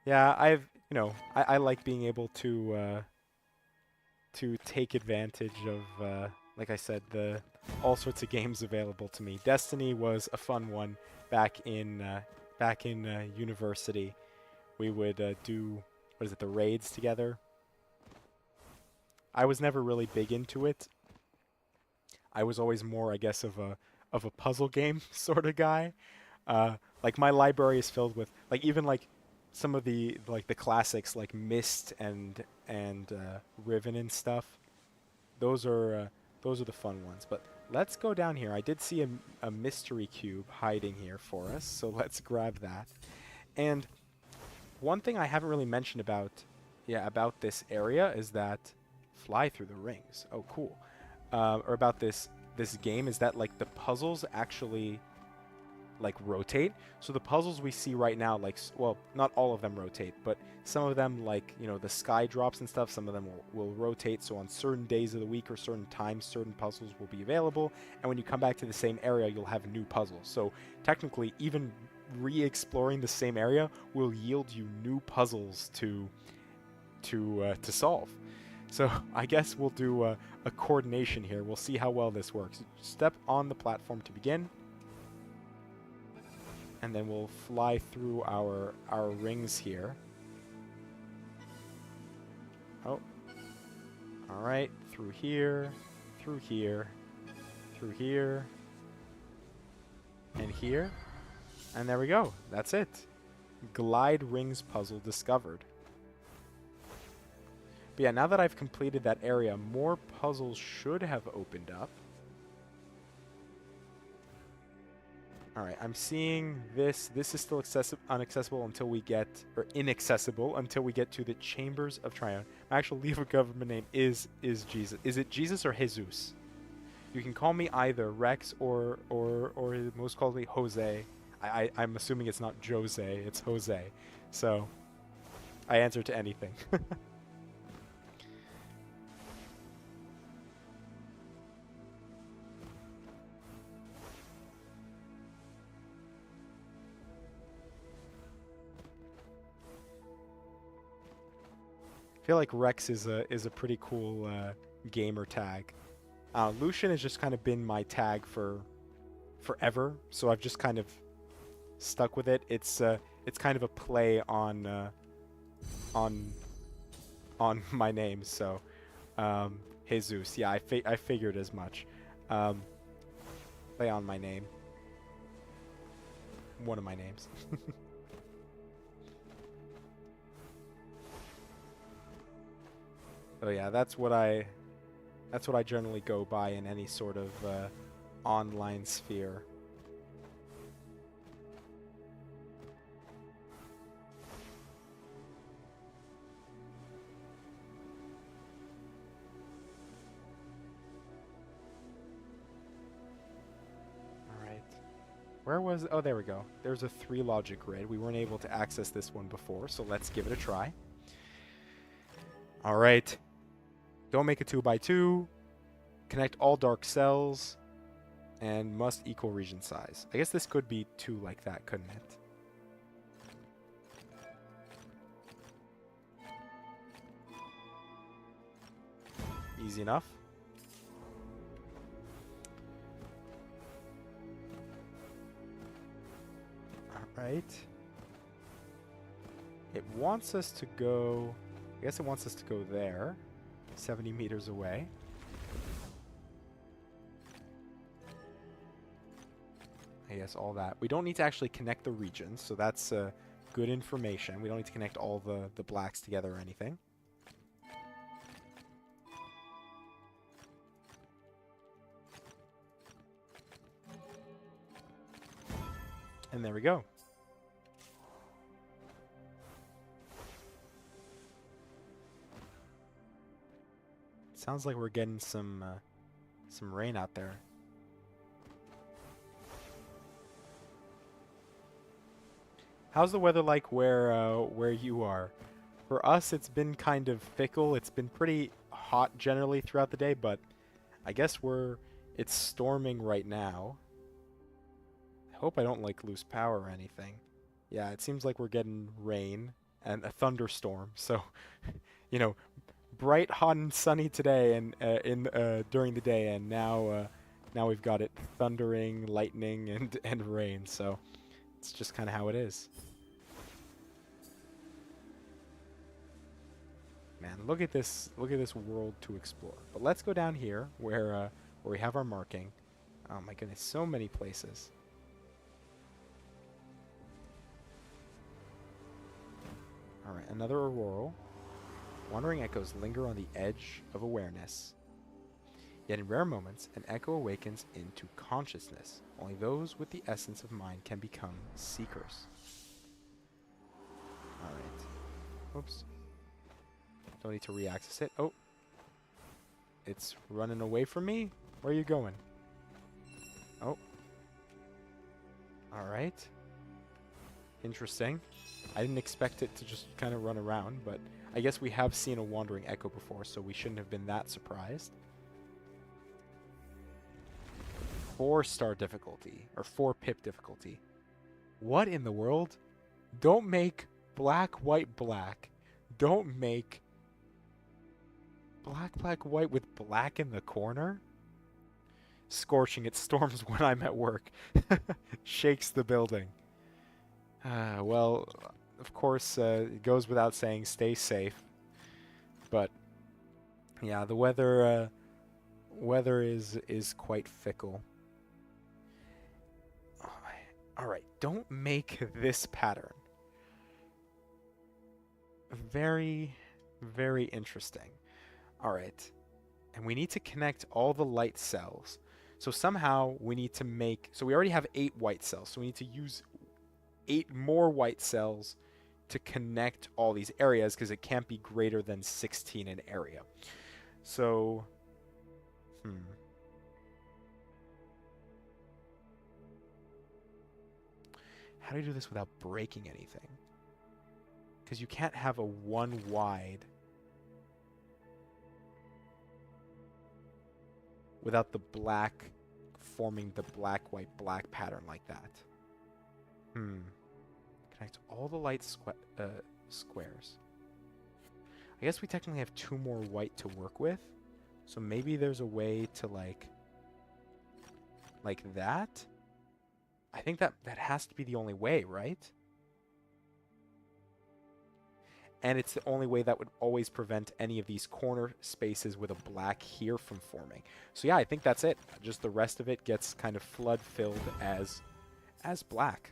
Yeah, I like being able to take advantage of, like I said, the all sorts of games available to me. Destiny was a fun one back in university. We would do, what is it, the raids together. I was never really big into it. I was always more, I guess, of a puzzle game sort of guy. Like my library is filled with like even like some of the classics like Myst and Riven and stuff. Those are uh, those are the fun ones. But let's go down here. I did see a mystery cube hiding here for us, so let's grab that. And one thing I haven't really mentioned about this area is that fly through the rings. Oh, cool. Or about this game is that like the puzzles actually like rotate. So the puzzles we see right now, like well, not all of them rotate, but some of them, like the sky drops and stuff. Some of them will rotate. So on certain days of the week or certain times, certain puzzles will be available. And when you come back to the same area, you'll have new puzzles. So technically, even re-exploring the same area will yield you new puzzles to solve. So I guess we'll do a coordination here. We'll see how well this works. Step on the platform to begin. And then we'll fly through our rings here. Oh. Alright, through here, through here, through here, and here. And there we go. That's it. Glide rings puzzle discovered. But yeah, now that I've completed that area, more puzzles should have opened up. Alright, I'm seeing this. This is still inaccessible until we get to the Chambers of Triumph. My actual leave of government name is Jesus. Is it Jesus or Jesus? You can call me either Rex or most commonly Jose. I'm assuming it's not Jose, it's Jose. So I answer to anything. I feel like Rex is a pretty cool gamer tag. Lucian has just kind of been my tag for forever, so I've just kind of stuck with it. It's kind of a play on my name, so Jesus. Yeah, I figured as much. Play on my name. One of my names. Oh yeah, that's what I generally go by in any sort of online sphere. Alright. Where was... Oh, there we go. There's a 3 logic grid. We weren't able to access this one before, so let's give it a try. Alright. Don't make a 2x2. Connect all dark cells. And must equal region size. I guess this could be 2 like that, couldn't it? Easy enough. Alright. It wants us to go... I guess it wants us to go there. 70 meters away. Yes, all that. We don't need to actually connect the regions, so that's good information. We don't need to connect all the blacks together or anything. And there we go. Sounds like we're getting some rain out there. How's the weather like where you are? For us, it's been kind of fickle. It's been pretty hot generally throughout the day, but I guess it's storming right now. I hope I don't like lose power or anything. Yeah, it seems like we're getting rain and a thunderstorm. So, you know, bright, hot, and sunny today and during the day, and now we've got it thundering, lightning, and rain. So it's just kind of how it is. Man, look at this world to explore. But let's go down here where we have our marking. Oh my goodness, so many places. All right, another auroral. Wandering echoes linger on the edge of awareness. Yet in rare moments, an echo awakens into consciousness. Only those with the essence of mind can become seekers. All right. Oops. Don't need to re-access it. Oh. It's running away from me? Where are you going? Oh. Alright. Interesting. I didn't expect it to just kind of run around, but I guess we have seen a wandering echo before, so we shouldn't have been that surprised. 4-star difficulty, or 4 pip difficulty. What in the world? Don't make black, white, black. Don't make black, black, white with black in the corner? Scorching, it storms when I'm at work. Shakes the building. Well, of course, it goes without saying, stay safe. But, yeah, the weather is quite fickle. Alright, don't make this pattern. Very, very interesting. Alright, and we need to connect all the light cells. So somehow we need to make, so we already have 8 white cells, so we need to use 8 more white cells to connect all these areas, because it can't be greater than 16 in area. So, how do you do this without breaking anything? Because you can't have a 1 wide without the black forming the black, white, black pattern like that. Connect all the light squares. I guess we technically have 2 more white to work with. So maybe there's a way to like that. I think that has to be the only way, right? And it's the only way that would always prevent any of these corner spaces with a black here from forming. So yeah, I think that's it. Just the rest of it gets kind of flood filled as black.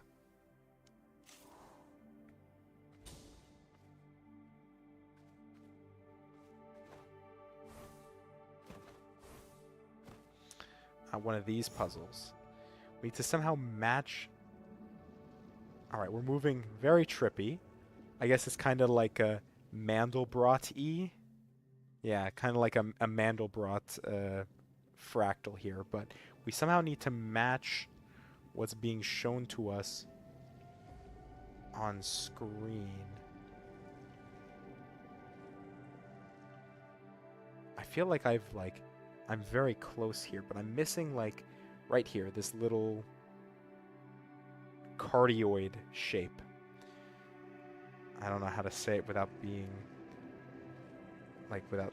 One of these puzzles. We need to somehow match. Alright, we're moving very trippy. I guess it's kind of like a Mandelbrot-y. Yeah, kind of like a Mandelbrot fractal here. But we somehow need to match what's being shown to us on screen. I feel like I'm very close here, but I'm missing, like, right here, this little cardioid shape. I don't know how to say it without being, without,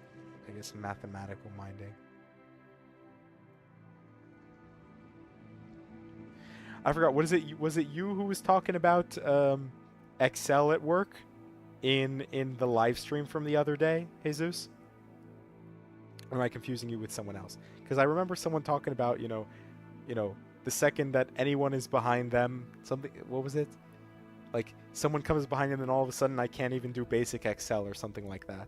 I guess, mathematical minding. I forgot, what is it? Was it you who was talking about Excel at work in the live stream from the other day, Jesus? Or am I confusing you with someone else? Because I remember someone talking about, you know, the second that anyone is behind them, something, what was it? Like, someone comes behind them and all of a sudden I can't even do basic Excel or something like that.